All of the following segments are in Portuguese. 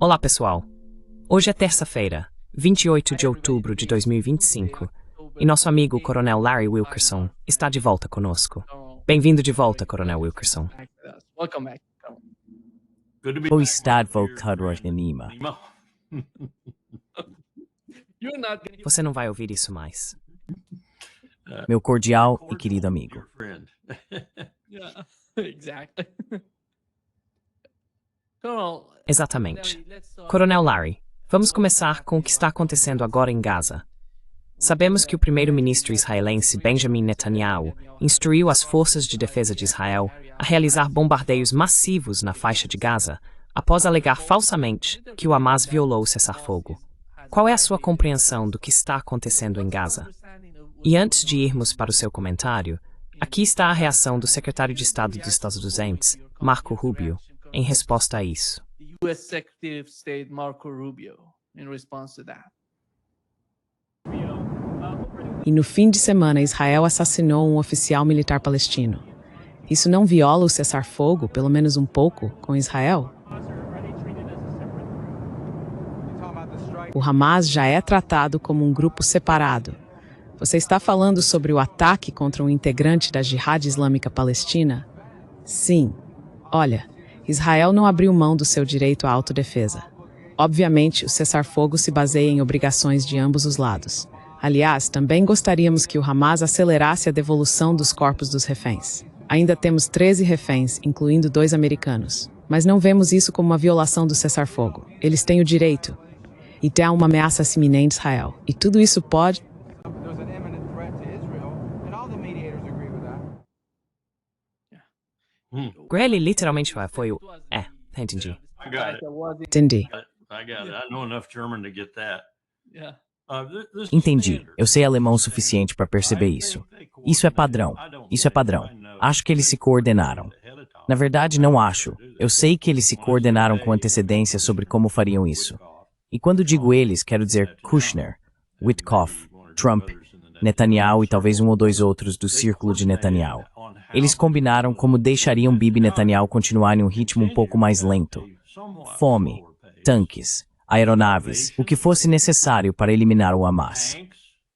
Olá, pessoal. Hoje é terça-feira, 28 de outubro de 2025, e nosso amigo Coronel Larry Wilkerson está de volta conosco. Bem-vindo de volta, Coronel Wilkerson. O estado Coronel. Você não vai ouvir isso mais. Meu cordial e querido amigo. Exatamente. Coronel Larry, vamos começar com o que está acontecendo agora em Gaza. Sabemos que o primeiro-ministro israelense Benjamin Netanyahu instruiu as forças de defesa de Israel a realizar bombardeios massivos na faixa de Gaza, após alegar falsamente que o Hamas violou o cessar-fogo. Qual é a sua compreensão do que está acontecendo em Gaza? E antes de irmos para o seu comentário, aqui está a reação do secretário de Estado dos Estados Unidos, Marco Rubio, em resposta a isso. U.S. Secretary of State Marco Rubio, in response to that. E no fim de semana, Israel assassinou um oficial militar palestino. Isso não viola o cessar-fogo, pelo menos um pouco, com Israel? O Hamas já é tratado como um grupo separado. Você está falando sobre o ataque contra um integrante da Jihad Islâmica Palestina? Sim. Olha, Israel não abriu mão do seu direito à autodefesa. Obviamente, o cessar-fogo se baseia em obrigações de ambos os lados. Aliás, também gostaríamos que o Hamas acelerasse a devolução dos corpos dos reféns. Ainda temos 13 reféns, incluindo 2 americanos. Mas não vemos isso como uma violação do cessar-fogo. Eles têm o direito. E há uma ameaça iminente a Israel. E tudo isso pode... Ele literalmente foi o... entendi. Entendi. Entendi. Eu sei alemão o suficiente para perceber isso. Isso é padrão. Isso é padrão. Acho que eles se coordenaram. Na verdade, não acho. Eu sei que eles se coordenaram com antecedência sobre como fariam isso. E quando digo eles, quero dizer Kushner, Witkoff, Trump, Netanyahu e talvez um ou dois outros do círculo de Netanyahu. Eles combinaram como deixariam Bibi Netanyahu continuar em um ritmo um pouco mais lento. Fome, tanques, aeronaves, o que fosse necessário para eliminar o Hamas.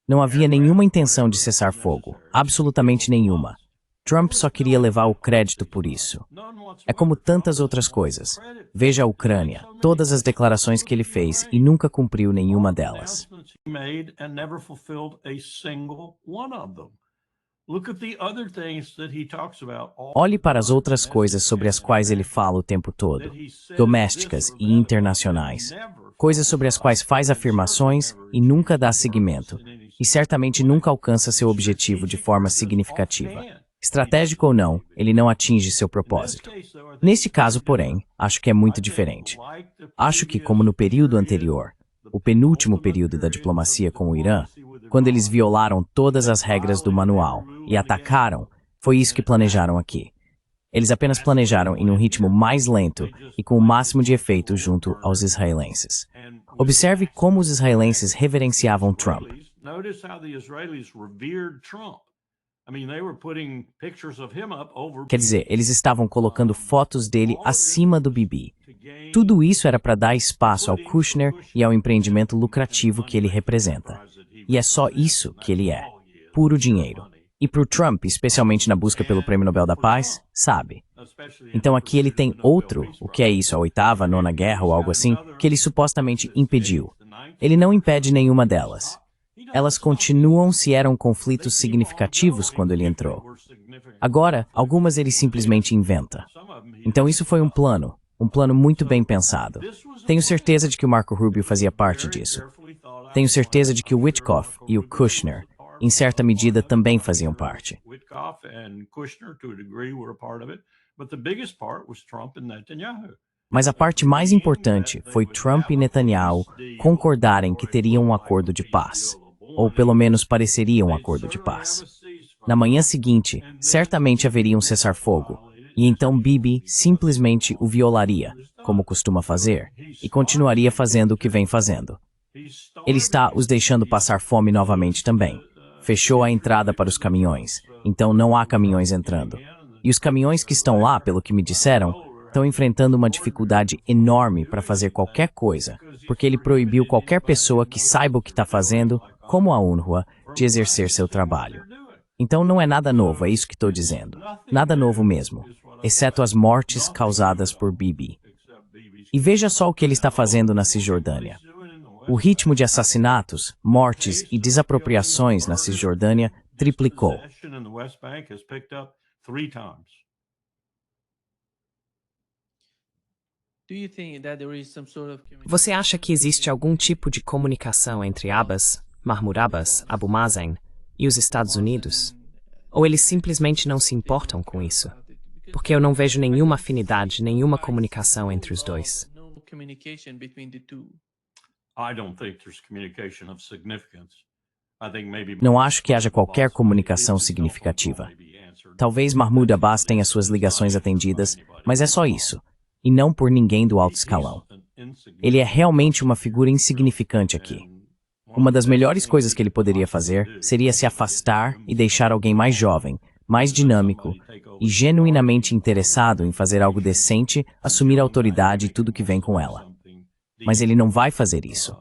Não havia nenhuma intenção de cessar fogo, absolutamente nenhuma. Trump só queria levar o crédito por isso. É como tantas outras coisas. Veja a Ucrânia, todas as declarações que ele fez e nunca cumpriu nenhuma delas. Olhe para as outras coisas sobre as quais ele fala o tempo todo, domésticas e internacionais. Coisas sobre as quais faz afirmações e nunca dá seguimento, e certamente nunca alcança seu objetivo de forma significativa. Estratégico ou não, ele não atinge seu propósito. Neste caso, porém, acho que é muito diferente. Acho que, como no período anterior, o penúltimo período da diplomacia com o Irã, quando eles violaram todas as regras do manual e atacaram, foi isso que planejaram aqui. Eles apenas planejaram em um ritmo mais lento e com o máximo de efeito junto aos israelenses. Observe como os israelenses reverenciavam Trump. Quer dizer, eles estavam colocando fotos dele acima do Bibi. Tudo isso era para dar espaço ao Kushner e ao empreendimento lucrativo que ele representa. E é só isso que ele é. Puro dinheiro. E para o Trump, especialmente na busca pelo Prêmio Nobel da Paz, sabe? Então aqui ele tem outro, o que é isso, a 8ª, 9ª guerra ou algo assim, que ele supostamente impediu. Ele não impede nenhuma delas. Elas continuam se eram conflitos significativos quando ele entrou. Agora, algumas ele simplesmente inventa. Então isso foi um plano muito bem pensado. Tenho certeza de que o Marco Rubio fazia parte disso. Tenho certeza de que o Witkoff e o Kushner, em certa medida, também faziam parte. Mas a parte mais importante foi Trump e Netanyahu concordarem que teriam um acordo de paz. Ou pelo menos pareceria um acordo de paz. Na manhã seguinte, certamente haveria um cessar-fogo, e então Bibi simplesmente o violaria, como costuma fazer, e continuaria fazendo o que vem fazendo. Ele está os deixando passar fome novamente também. Fechou a entrada para os caminhões, então não há caminhões entrando. E os caminhões que estão lá, pelo que me disseram, estão enfrentando uma dificuldade enorme para fazer qualquer coisa, porque ele proibiu qualquer pessoa que saiba o que está fazendo, como a UNRWA, de exercer seu trabalho. Então não é nada novo, é isso que estou dizendo. Nada novo mesmo, exceto as mortes causadas por Bibi. E veja só o que ele está fazendo na Cisjordânia. O ritmo de assassinatos, mortes e desapropriações na Cisjordânia triplicou. Você acha que existe algum tipo de comunicação entre Abbas, Mahmoud Abbas, Abu Mazen e os Estados Unidos? Ou eles simplesmente não se importam com isso? Porque eu não vejo nenhuma afinidade, nenhuma comunicação entre os dois. Não acho que haja qualquer comunicação significativa. Talvez Mahmoud Abbas tenha suas ligações atendidas, mas é só isso, e não por ninguém do alto escalão. Ele é realmente uma figura insignificante aqui. Uma das melhores coisas que ele poderia fazer seria se afastar e deixar alguém mais jovem, mais dinâmico e genuinamente interessado em fazer algo decente assumir a autoridade e tudo que vem com ela. Mas ele não vai fazer isso.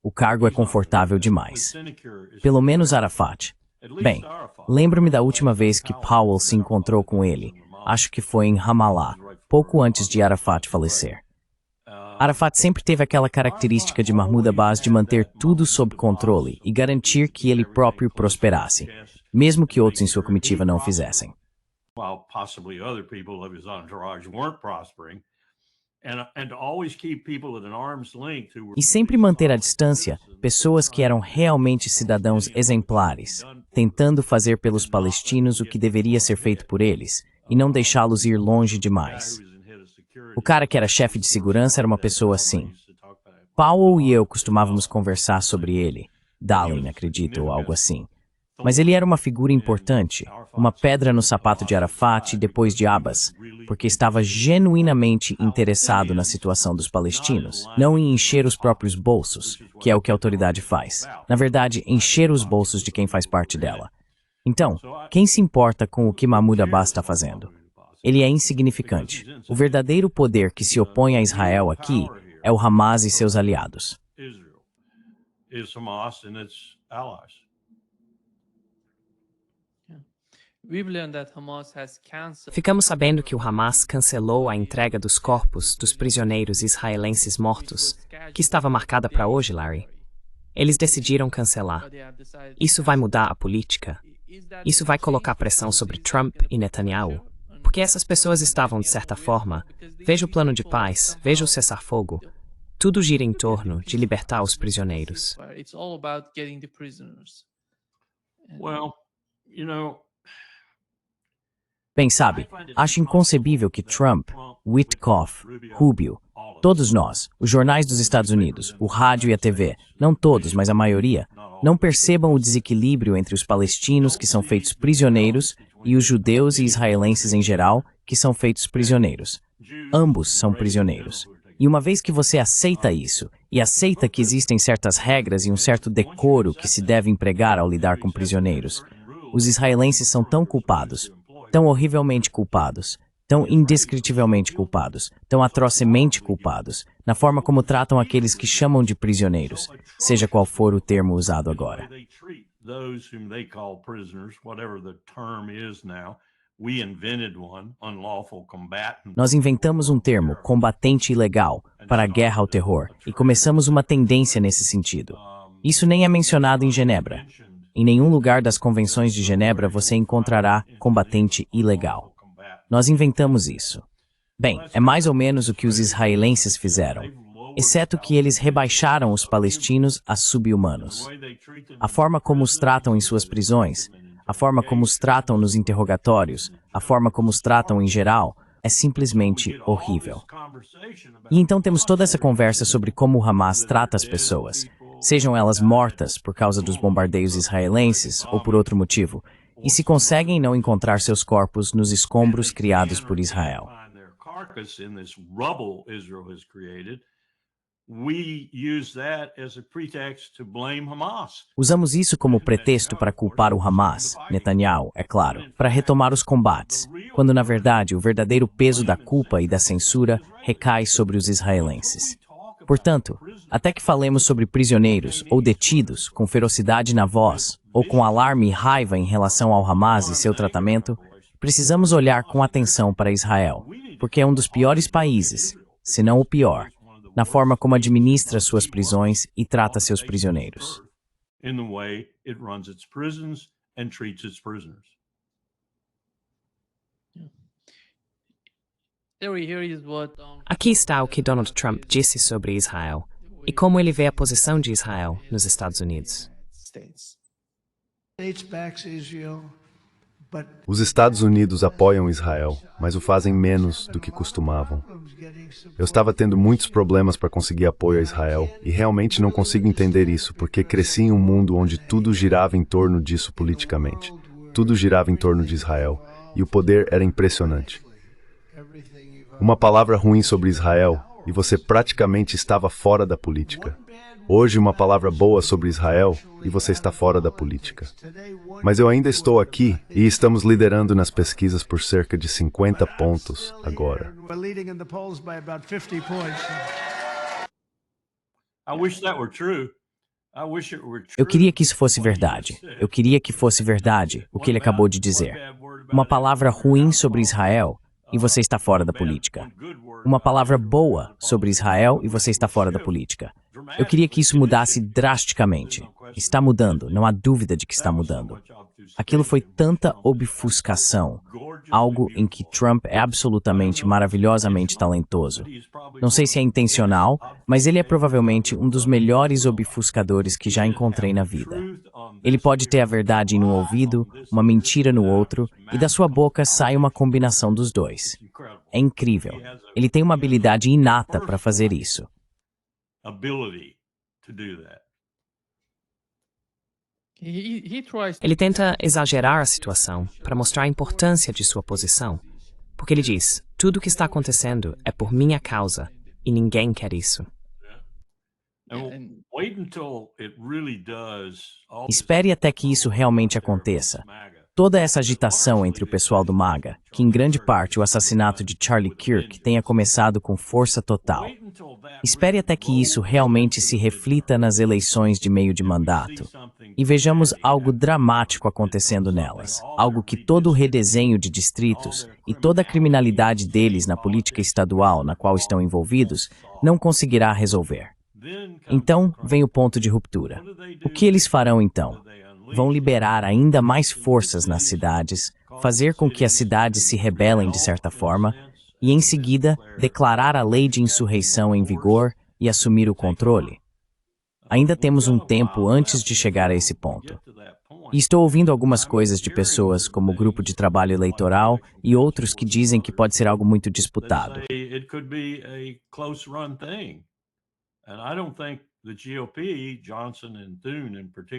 O cargo é confortável demais. Pelo menos Arafat. Bem, lembro-me da última vez que Powell se encontrou com ele. Acho que foi em Ramallah, pouco antes de Arafat falecer. Arafat sempre teve aquela característica de Mahmoud Abbas de manter tudo sob controle e garantir que ele próprio prosperasse, mesmo que outros em sua comitiva não o fizessem. E sempre manter à distância pessoas que eram realmente cidadãos exemplares, tentando fazer pelos palestinos o que deveria ser feito por eles, e não deixá-los ir longe demais. O cara que era chefe de segurança era uma pessoa assim. Powell e eu costumávamos conversar sobre ele, Dallin, acredito, ou algo assim. Mas ele era uma figura importante, uma pedra no sapato de Arafat e depois de Abbas, porque estava genuinamente interessado na situação dos palestinos, não em encher os próprios bolsos, que é o que a autoridade faz. Na verdade, encher os bolsos de quem faz parte dela. Então, quem se importa com o que Mahmoud Abbas está fazendo? Ele é insignificante. O verdadeiro poder que se opõe a Israel aqui é o Hamas e seus aliados. Ficamos sabendo que o Hamas cancelou a entrega dos corpos dos prisioneiros israelenses mortos, que estava marcada para hoje, Larry. Eles decidiram cancelar. Isso vai mudar a política? Isso vai colocar pressão sobre Trump e Netanyahu? Porque essas pessoas estavam, de certa forma, veja o plano de paz, veja o cessar-fogo, tudo gira em torno de libertar os prisioneiros. Bem, sabe, acho inconcebível que Trump, Witkoff, Rubio, todos nós, os jornais dos Estados Unidos, o rádio e a TV, não todos, mas a maioria, não percebam o desequilíbrio entre os palestinos que são feitos prisioneiros e os judeus e israelenses em geral que são feitos prisioneiros. Ambos são prisioneiros. E uma vez que você aceita isso, e aceita que existem certas regras e um certo decoro que se deve empregar ao lidar com prisioneiros, os israelenses são tão culpados, tão horrivelmente culpados, tão indescritivelmente culpados, tão atrocemente culpados, na forma como tratam aqueles que chamam de prisioneiros, seja qual for o termo usado agora. Nós inventamos um termo, combatente ilegal, para a guerra ao terror, e começamos uma tendência nesse sentido. Isso nem é mencionado em Genebra. Em nenhum lugar das convenções de Genebra você encontrará combatente ilegal. Nós inventamos isso. Bem, é mais ou menos o que os israelenses fizeram, exceto que eles rebaixaram os palestinos a sub-humanos. A forma como os tratam em suas prisões, a forma como os tratam nos interrogatórios, a forma como os tratam em geral, é simplesmente horrível. E então temos toda essa conversa sobre como o Hamas trata as pessoas, sejam elas mortas por causa dos bombardeios israelenses ou por outro motivo, e se conseguem não encontrar seus corpos nos escombros criados por Israel. Usamos isso como pretexto para culpar o Hamas, Netanyahu, é claro, para retomar os combates, quando na verdade o verdadeiro peso da culpa e da censura recai sobre os israelenses. Portanto, até que falemos sobre prisioneiros ou detidos com ferocidade na voz, ou com alarme e raiva em relação ao Hamas e seu tratamento, precisamos olhar com atenção para Israel, porque é um dos piores países, se não o pior, na forma como administra suas prisões e trata seus prisioneiros. Aqui está o que Donald Trump disse sobre Israel e como ele vê a posição de Israel nos Estados Unidos. Os Estados Unidos apoiam Israel, mas o fazem menos do que costumavam. Eu estava tendo muitos problemas para conseguir apoio a Israel e realmente não consigo entender isso, porque cresci em um mundo onde tudo girava em torno disso politicamente. Tudo girava em torno de Israel e o poder era impressionante. Uma palavra ruim sobre Israel e você praticamente estava fora da política. Hoje uma palavra boa sobre Israel e você está fora da política. Mas eu ainda estou aqui e estamos liderando nas pesquisas por cerca de 50 pontos agora. Eu queria que isso fosse verdade. Eu queria que fosse verdade o que ele acabou de dizer. Uma palavra ruim sobre Israel e você está fora da política. Uma palavra boa sobre Israel e você está fora da política. Eu queria que isso mudasse drasticamente. Está mudando, não há dúvida de que está mudando. Aquilo foi tanta obfuscação, algo em que Trump é absolutamente maravilhosamente talentoso. Não sei se é intencional, mas ele é provavelmente um dos melhores obfuscadores que já encontrei na vida. Ele pode ter a verdade em um ouvido, uma mentira no outro, e da sua boca sai uma combinação dos dois. É incrível. Ele tem uma habilidade inata para fazer isso. Ele tenta exagerar a situação para mostrar a importância de sua posição, porque ele diz, tudo o que está acontecendo é por minha causa e ninguém quer isso. Espere até que isso realmente aconteça. Toda essa agitação entre o pessoal do MAGA, que em grande parte o assassinato de Charlie Kirk tenha começado com força total. Espere até que isso realmente se reflita nas eleições de meio de mandato. E vejamos algo dramático acontecendo nelas. Algo que todo o redesenho de distritos e toda a criminalidade deles na política estadual na qual estão envolvidos não conseguirá resolver. Então, vem o ponto de ruptura. O que eles farão então? Vão liberar ainda mais forças nas cidades, fazer com que as cidades se rebelem de certa forma, e em seguida declarar a lei de insurreição em vigor e assumir o controle. Ainda temos um tempo antes de chegar a esse ponto. E estou ouvindo algumas coisas de pessoas como o grupo de trabalho eleitoral e outros que dizem que pode ser algo muito disputado.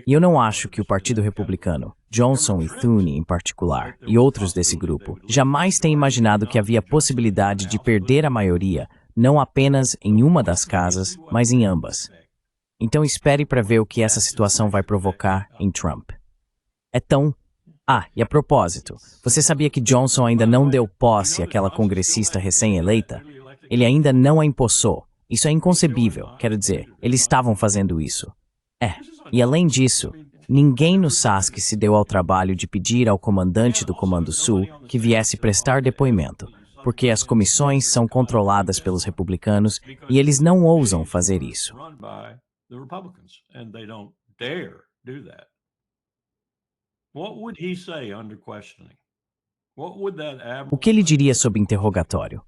E eu não acho que o Partido Republicano, Johnson e Thune em particular, e outros desse grupo, jamais têm imaginado que havia possibilidade de perder a maioria, não apenas em uma das casas, mas em ambas. Então espere para ver o que essa situação vai provocar em Trump. É tão... e a propósito, você sabia que Johnson ainda não deu posse àquela congressista recém-eleita? Ele ainda não a empossou. Isso é inconcebível, quero dizer, eles estavam fazendo isso. E além disso, ninguém no SASC se deu ao trabalho de pedir ao comandante do Comando Sul que viesse prestar depoimento, porque as comissões são controladas pelos republicanos e eles não ousam fazer isso. O que ele diria sob interrogatório?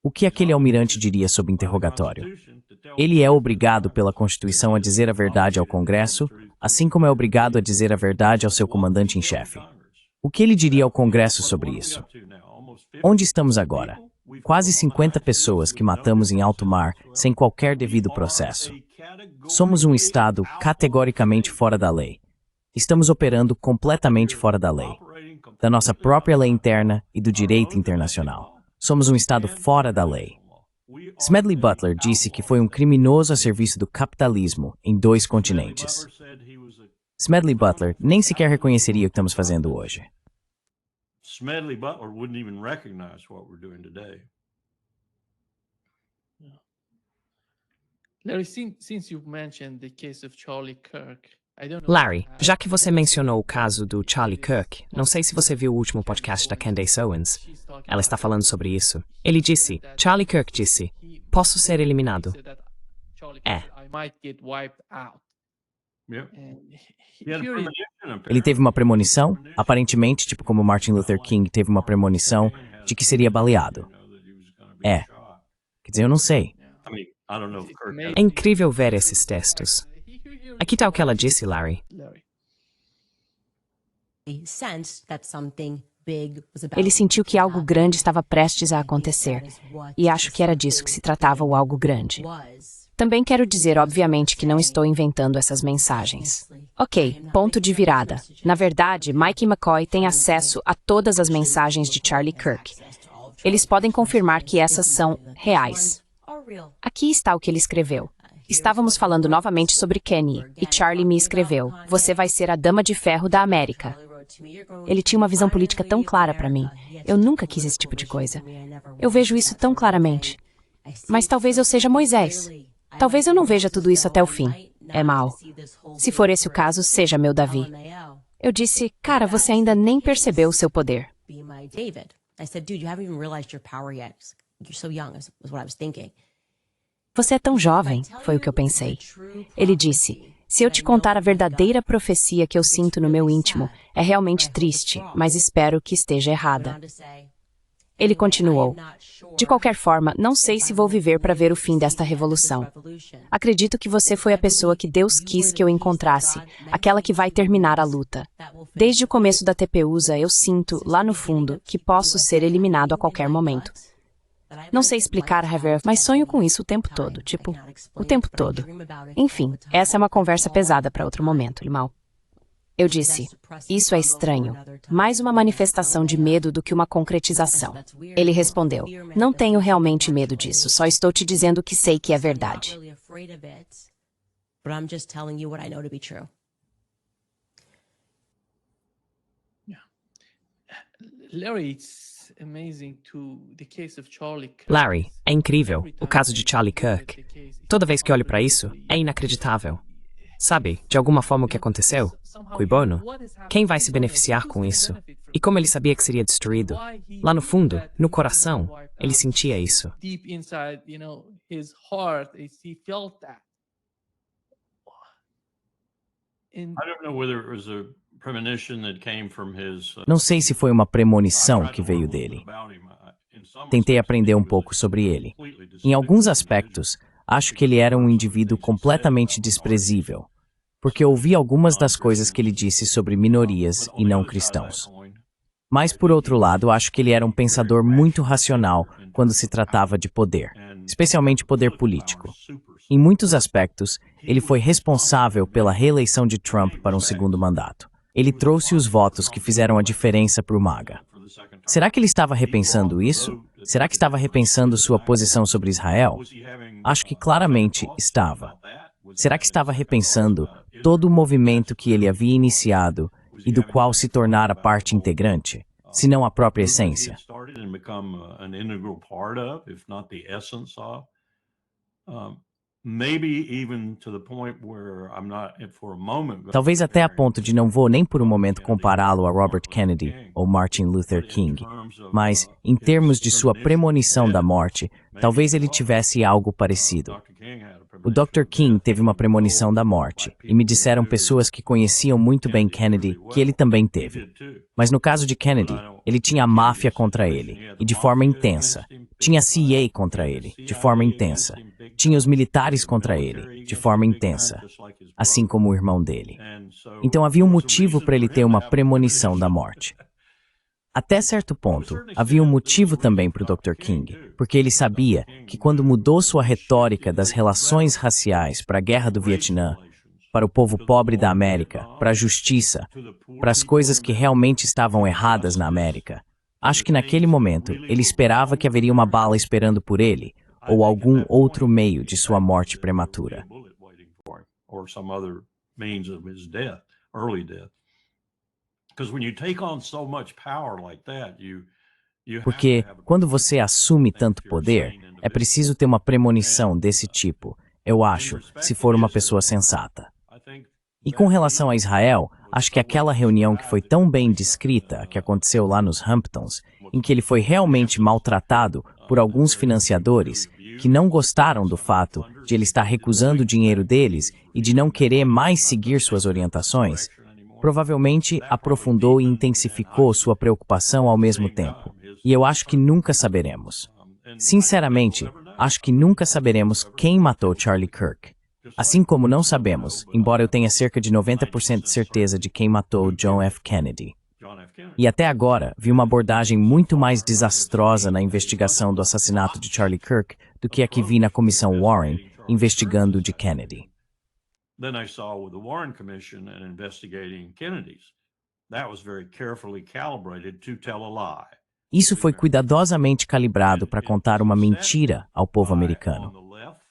O que aquele almirante diria sob interrogatório? Ele é obrigado pela Constituição a dizer a verdade ao Congresso, assim como é obrigado a dizer a verdade ao seu comandante em chefe. O que ele diria ao Congresso sobre isso? Onde estamos agora? Quase 50 pessoas que matamos em alto mar sem qualquer devido processo. Somos um Estado categoricamente fora da lei. Estamos operando completamente fora da lei, da nossa própria lei interna e do direito internacional. Somos um Estado fora da lei. Smedley Butler disse que foi um criminoso a serviço do capitalismo em 2 continentes. Smedley Butler nem sequer reconheceria o que estamos fazendo hoje. Smedley Butler wouldn't even recognize what we're doing today. Larry, since you've mentioned the case of Charlie Kirk, I don't know. Larry, já que você mencionou o caso do Charlie Kirk, não sei se você viu o último podcast da Candace Owens. Ela está falando sobre isso. Ele disse, Charlie Kirk disse, posso ser eliminado. É. I might get wiped out. Yep. And He had a here premonition, Ele teve uma premonição, aparentemente, tipo como Martin Luther King teve uma premonição de que seria baleado. É. Quer dizer, eu não sei. I mean, I don't know if Kirk had É incrível ver esses textos. Aqui está o que ela disse, Larry. Larry. Ele sentiu que algo grande estava prestes a acontecer, e acho que era disso que se tratava o algo grande. Também quero dizer, obviamente, que não estou inventando essas mensagens. Ok, ponto de virada. Na verdade, Mike e McCoy têm acesso a todas as mensagens de Charlie Kirk. Eles podem confirmar que essas são reais. Aqui está o que ele escreveu. Estávamos falando novamente sobre Kenny, e Charlie me escreveu, você vai ser a Dama de Ferro da América. Ele tinha uma visão política tão clara para mim. Eu nunca quis esse tipo de coisa. Eu vejo isso tão claramente. Mas talvez eu seja Moisés. Talvez eu não veja tudo isso até o fim. É mal. Se for esse o caso, seja meu Davi. Eu disse, cara, você ainda nem percebeu o seu poder. Você é tão jovem, foi o que eu pensei. Ele disse, se eu te contar a verdadeira profecia que eu sinto no meu íntimo, é realmente triste, mas espero que esteja errada. Ele continuou, de qualquer forma, não sei se vou viver para ver o fim desta revolução. Acredito que você foi a pessoa que Deus quis que eu encontrasse, aquela que vai terminar a luta. Desde o começo da TPUSA, eu sinto, lá no fundo, que posso ser eliminado a qualquer momento. Não sei explicar, Heather, mas sonho com isso o tempo todo, tipo, o tempo todo. Enfim, essa é uma conversa pesada para outro momento, Limal. Eu disse, isso é estranho, mais uma manifestação de medo do que uma concretização. Ele respondeu, não tenho realmente medo disso, só estou te dizendo que sei que é verdade. Larry, it's amazing the case of Charlie Kirk. Larry, é incrível, o caso de Charlie Kirk. Toda vez que olho para isso, é inacreditável. Sabe, de alguma forma o que aconteceu? Cui bono? Quem vai se beneficiar com isso? E como ele sabia que seria destruído? Lá no fundo, no coração, ele sentia isso. Deep inside, his heart, he felt that. And I don't know whether it was a premonition that came from his Não sei se foi uma premonição que veio dele. Tentei aprender um pouco sobre ele. Em alguns aspectos, acho que ele era um indivíduo completamente desprezível, porque ouvi algumas das coisas que ele disse sobre minorias e não cristãos. Mas, por outro lado, acho que ele era um pensador muito racional quando se tratava de poder, especialmente poder político. Em muitos aspectos, ele foi responsável pela reeleição de Trump para um segundo mandato. Ele trouxe os votos que fizeram a diferença para o MAGA. Será que ele estava repensando isso? Será que estava repensando sua posição sobre Israel? Acho que claramente estava. Será que estava repensando todo o movimento que ele havia iniciado e do qual se tornara parte integrante, se não a própria essência? Talvez até a ponto de não vou nem por um momento compará-lo a Robert Kennedy ou Martin Luther King, mas, em termos de sua premonição da morte, talvez ele tivesse algo parecido. O Dr. King teve uma premonição da morte, e me disseram pessoas que conheciam muito bem Kennedy que ele também teve. Mas no caso de Kennedy, ele tinha a máfia contra ele, e de forma intensa. Tinha a CIA contra ele, de forma intensa. Tinha os militares contra ele, de forma intensa, assim como o irmão dele. Então havia um motivo para ele ter uma premonição da morte. Até certo ponto, havia um motivo também para o Dr. King, porque ele sabia que quando mudou sua retórica das relações raciais para a guerra do Vietnã, para o povo pobre da América, para a justiça, para as coisas que realmente estavam erradas na América, acho que naquele momento ele esperava que haveria uma bala esperando por ele, ou algum outro meio de sua morte prematura. Or some other means of his death, early death. Because when you take on so much power like that, Porque, quando você assume tanto poder, é preciso ter uma premonição desse tipo, eu acho, se for uma pessoa sensata. E com relação a Israel, acho que aquela reunião que foi tão bem descrita, que aconteceu lá nos Hamptons, em que ele foi realmente maltratado por alguns financiadores que não gostaram do fato de ele estar recusando o dinheiro deles e de não querer mais seguir suas orientações, provavelmente aprofundou e intensificou sua preocupação ao mesmo tempo. E eu acho que nunca saberemos. Sinceramente, acho que nunca saberemos quem matou Charlie Kirk. Assim como não sabemos, embora eu tenha cerca de 90% de certeza de quem matou John F. Kennedy. E até agora, vi uma abordagem muito mais desastrosa na investigação do assassinato de Charlie Kirk do que a que vi na Comissão Warren, investigando o de Kennedy. Then I saw with the Warren Commission and investigating Kennedy's. That was very carefully calibrated to tell a lie. Isso foi cuidadosamente calibrado para contar uma mentira ao povo americano.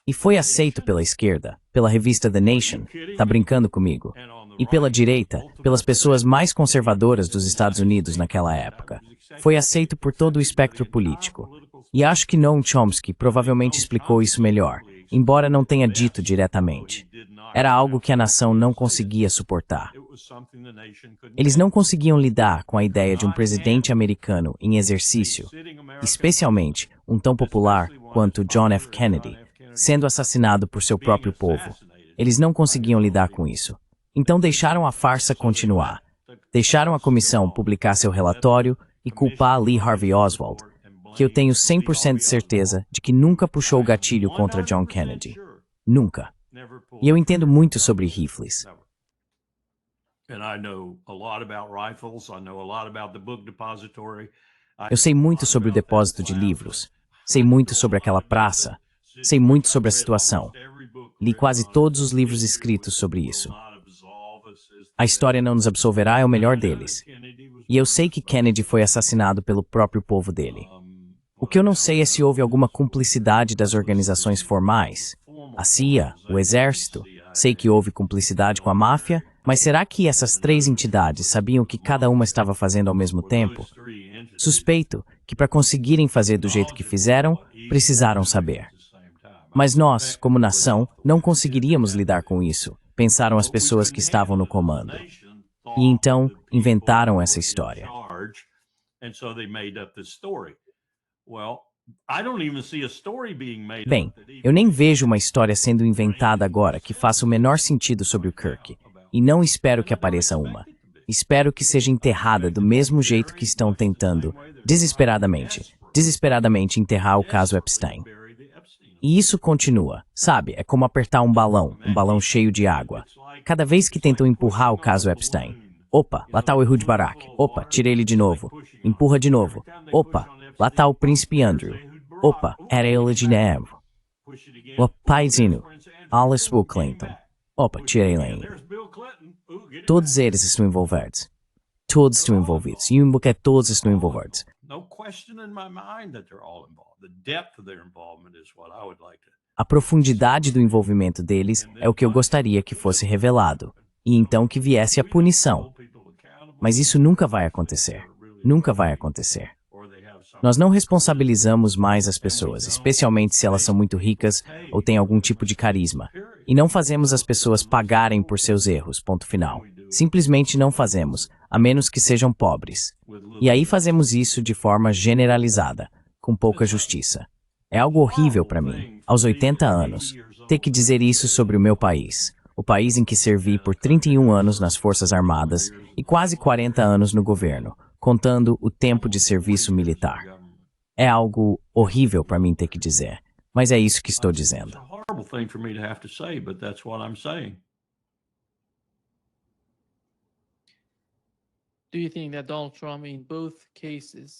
E foi aceito pela esquerda, pela revista The Nation, tá brincando comigo, e pela direita, pelas pessoas mais conservadoras dos Estados Unidos naquela época. Foi aceito por todo o espectro político. E acho que Noam Chomsky provavelmente explicou isso melhor, embora não tenha dito diretamente. Era algo que a nação não conseguia suportar. Eles não conseguiam lidar com a ideia de um presidente americano em exercício, especialmente um tão popular quanto John F. Kennedy, sendo assassinado por seu próprio povo. Eles não conseguiam lidar com isso. Então deixaram a farsa continuar. Deixaram a comissão publicar seu relatório e culpar Lee Harvey Oswald, que eu tenho 100% de certeza de que nunca puxou o gatilho contra John Kennedy. Nunca. E eu entendo muito sobre rifles. Eu sei muito sobre o depósito de livros. Sei muito sobre aquela praça. Sei muito sobre a situação. Li quase todos os livros escritos sobre isso. A história não nos absolverá é o melhor deles. E eu sei que Kennedy foi assassinado pelo próprio povo dele. O que eu não sei é se houve alguma cumplicidade das organizações formais. A CIA, o Exército, sei que houve cumplicidade com a máfia, mas será que essas três entidades sabiam o que cada uma estava fazendo ao mesmo tempo? Suspeito que para conseguirem fazer do jeito que fizeram, precisaram saber. Mas nós, como nação, não conseguiríamos lidar com isso, pensaram as pessoas que estavam no comando. E então, inventaram essa história. Bem, eu nem vejo uma história sendo inventada agora que faça o menor sentido sobre o Kirk, e não espero que apareça uma. Espero que seja enterrada do mesmo jeito que estão tentando, desesperadamente enterrar o caso Epstein. E isso continua, sabe? É como apertar um balão cheio de água. Cada vez que tentam empurrar o caso Epstein. Opa, lá tá o Ehud Barak. Opa, tirei ele de novo. Empurra de novo. Opa, lá tá o príncipe Andrew. Opa, era ele de novo. O paizinho, Alice Will Clinton. Opa, tirei ele ainda. Todos eles estão envolvidos. Todos estão envolvidos. E porque todos estão envolvidos. A profundidade do envolvimento deles é o que eu gostaria que fosse revelado, e então que viesse a punição. Mas isso nunca vai acontecer. Nunca vai acontecer. Nós não responsabilizamos mais as pessoas, especialmente se elas são muito ricas ou têm algum tipo de carisma. E não fazemos as pessoas pagarem por seus erros, ponto final. Simplesmente não fazemos, a menos que sejam pobres. E aí fazemos isso de forma generalizada, com pouca justiça. É algo horrível para mim, aos 80 anos, ter que dizer isso sobre o meu país, o país em que servi por 31 anos nas Forças Armadas e quase 40 anos no governo, contando o tempo de serviço militar. É algo horrível para mim ter que dizer, mas é isso que estou dizendo.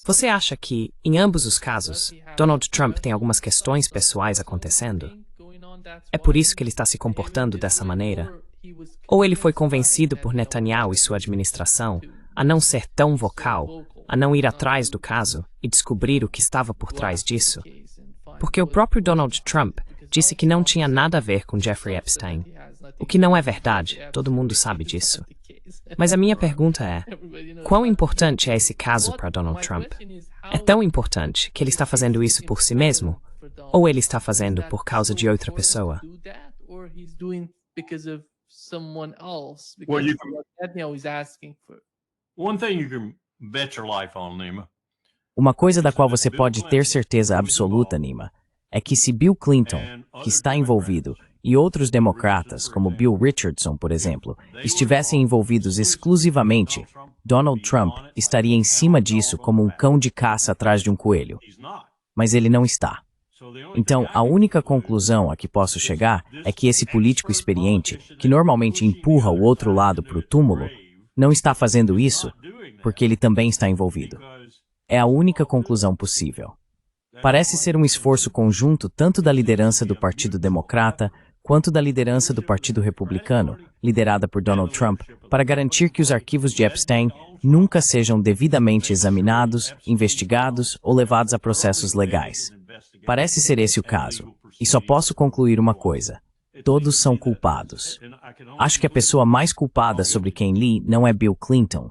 Você acha que, em ambos os casos, Donald Trump tem algumas questões pessoais acontecendo? É por isso que ele está se comportando dessa maneira? Ou ele foi convencido por Netanyahu e sua administração a não ser tão vocal, a não ir atrás do caso e descobrir o que estava por trás disso? porque o próprio Donald Trump disse que não tinha nada a ver com Jeffrey Epstein. O que não é verdade, todo mundo sabe disso. Mas a minha pergunta é, quão importante é esse caso para Donald Trump? É tão importante que ele está fazendo isso por si mesmo? Ou ele está fazendo por causa de outra pessoa? Well, you one thing you can bet your life on, Nima. Uma coisa da qual você pode ter certeza absoluta, Nima, é que se Bill Clinton, que está envolvido, e outros democratas, como Bill Richardson, por exemplo, estivessem envolvidos exclusivamente, Donald Trump estaria em cima disso como um cão de caça atrás de um coelho. Mas ele não está. Então, a única conclusão a que posso chegar é que esse político experiente, que normalmente empurra o outro lado para o túmulo, não está fazendo isso porque ele também está envolvido. É a única conclusão possível. Parece ser um esforço conjunto tanto da liderança do Partido Democrata quanto da liderança do Partido Republicano, liderada por Donald Trump, para garantir que os arquivos de Epstein nunca sejam devidamente examinados, investigados ou levados a processos legais. Parece ser esse o caso, e só posso concluir uma coisa. Todos são culpados. Acho que a pessoa mais culpada sobre quem li não é Bill Clinton.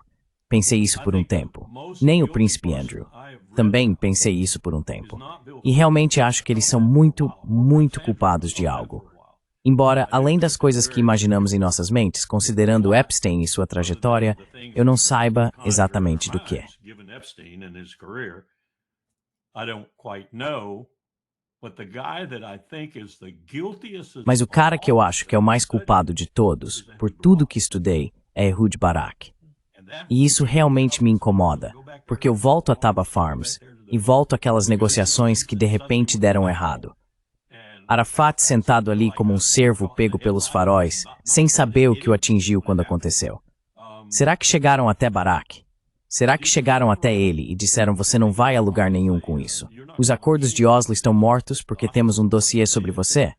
Pensei isso por um tempo. Nem o príncipe Andrew. Também pensei isso por um tempo. E realmente acho que eles são muito, muito culpados de algo. Embora, além das coisas que imaginamos em nossas mentes, considerando Epstein e sua trajetória, eu não saiba exatamente do que. Mas o cara que eu acho que é o mais culpado de todos, por tudo que estudei, é Ehud Barak. E isso realmente me incomoda, porque eu volto a Taba Farms e volto àquelas negociações que de repente deram errado. Arafat sentado ali como um cervo pego pelos faróis, sem saber o que o atingiu quando aconteceu. Será que chegaram até Barak? Será que chegaram até ele e disseram você não vai a lugar nenhum com isso? Os acordos de Oslo estão mortos porque temos um dossiê sobre você?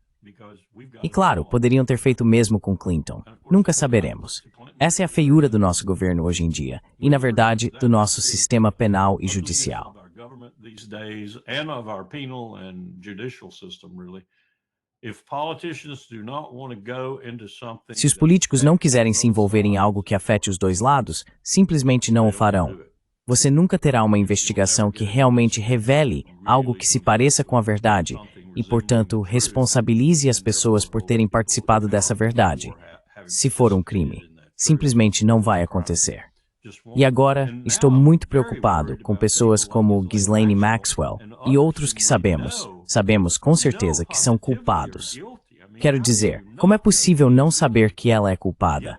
E claro, poderiam ter feito o mesmo com Clinton. Nunca saberemos. Essa é a feiura do nosso governo hoje em dia, e na verdade, do nosso sistema penal e judicial. Se os políticos não quiserem se envolver em algo que afete os dois lados, simplesmente não o farão. Você nunca terá uma investigação que realmente revele algo que se pareça com a verdade e, portanto, responsabilize as pessoas por terem participado dessa verdade. Se for um crime, simplesmente não vai acontecer. E agora, estou muito preocupado com pessoas como Ghislaine Maxwell e outros que sabemos com certeza que são culpados. Quero dizer, como é possível não saber que ela é culpada?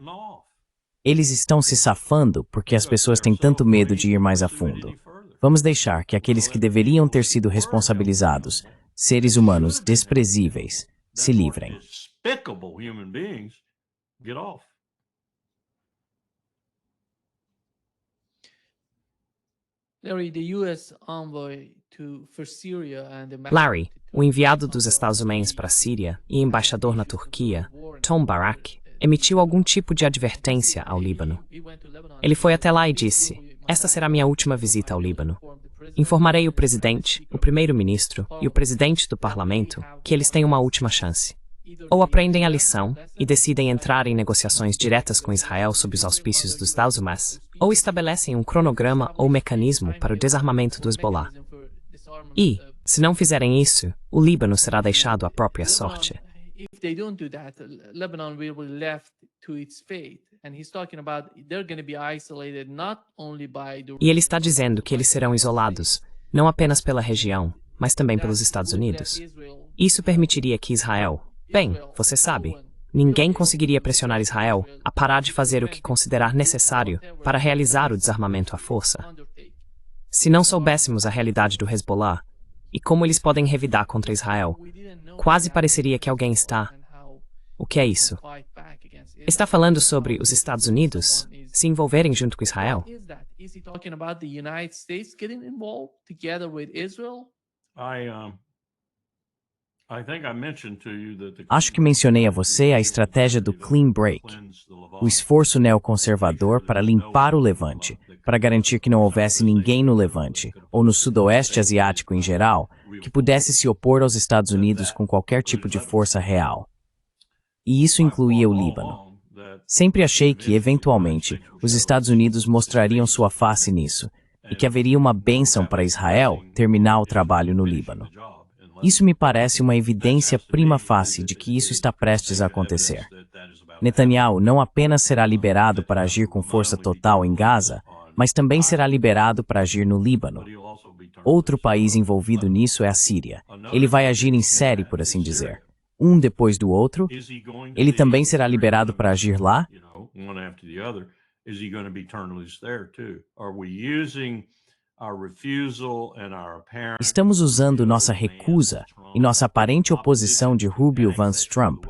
Eles estão se safando porque as pessoas têm tanto medo de ir mais a fundo. Vamos deixar que aqueles que deveriam ter sido responsabilizados, seres humanos desprezíveis, se livrem. Larry, o enviado dos Estados Unidos para a Síria e embaixador na Turquia, Tom Barak, emitiu algum tipo de advertência ao Líbano. Ele foi até lá e disse, esta será minha última visita ao Líbano. Informarei o presidente, o primeiro-ministro e o presidente do parlamento que eles têm uma última chance. Ou aprendem a lição e decidem entrar em negociações diretas com Israel sob os auspícios dos Estados Unidos, ou estabelecem um cronograma ou mecanismo para o desarmamento do Hezbollah. E, se não fizerem isso, o Líbano será deixado à própria sorte. E ele está dizendo que eles serão isolados, não apenas pela região, mas também pelos Estados Unidos. Isso permitiria que Israel, bem, você sabe, ninguém conseguiria pressionar Israel a parar de fazer o que considerar necessário para realizar o desarmamento à força. Se não soubéssemos a realidade do Hezbollah e como eles podem revidar contra Israel, quase pareceria que alguém está... O que é isso? Está falando sobre os Estados Unidos se envolverem junto com Israel? Acho que mencionei a você a estratégia do Clean Break, o esforço neoconservador para limpar o Levante, para garantir que não houvesse ninguém no Levante, ou no Sudoeste Asiático em geral, que pudesse se opor aos Estados Unidos com qualquer tipo de força real. E isso incluía o Líbano. Sempre achei que, eventualmente, os Estados Unidos mostrariam sua face nisso, e que haveria uma bênção para Israel terminar o trabalho no Líbano. Isso me parece uma evidência prima facie de que isso está prestes a acontecer. Netanyahu não apenas será liberado para agir com força total em Gaza, mas também será liberado para agir no Líbano. Outro país envolvido nisso é a Síria. Ele vai agir em série, por assim dizer. Um depois do outro. Ele também será liberado para agir lá? Estamos usando nossa recusa e nossa aparente oposição de Rubio Vance Trump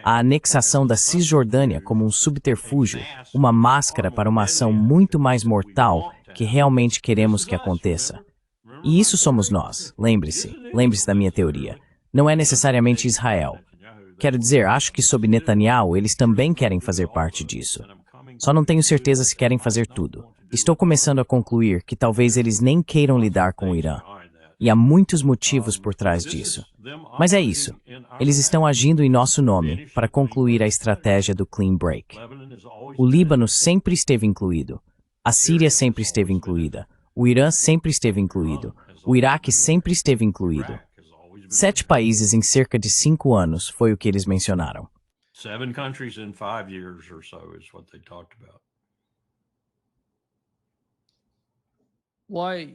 à anexação da Cisjordânia como um subterfúgio, uma máscara para uma ação muito mais mortal que realmente queremos que aconteça. E isso somos nós, lembre-se da minha teoria. Não é necessariamente Israel. Quero dizer, acho que sob Netanyahu eles também querem fazer parte disso. Só não tenho certeza se querem fazer tudo. Estou começando a concluir que talvez eles nem queiram lidar com o Irã. E há muitos motivos por trás disso. Mas é isso. Eles estão agindo em nosso nome para concluir a estratégia do Clean Break. O Líbano sempre esteve incluído. A Síria sempre esteve incluída. O Irã sempre esteve incluído. O Iraque sempre esteve incluído. 7 países em cerca de 5 anos foi o que eles mencionaram. 7 countries in 5 years or so is what they talked about.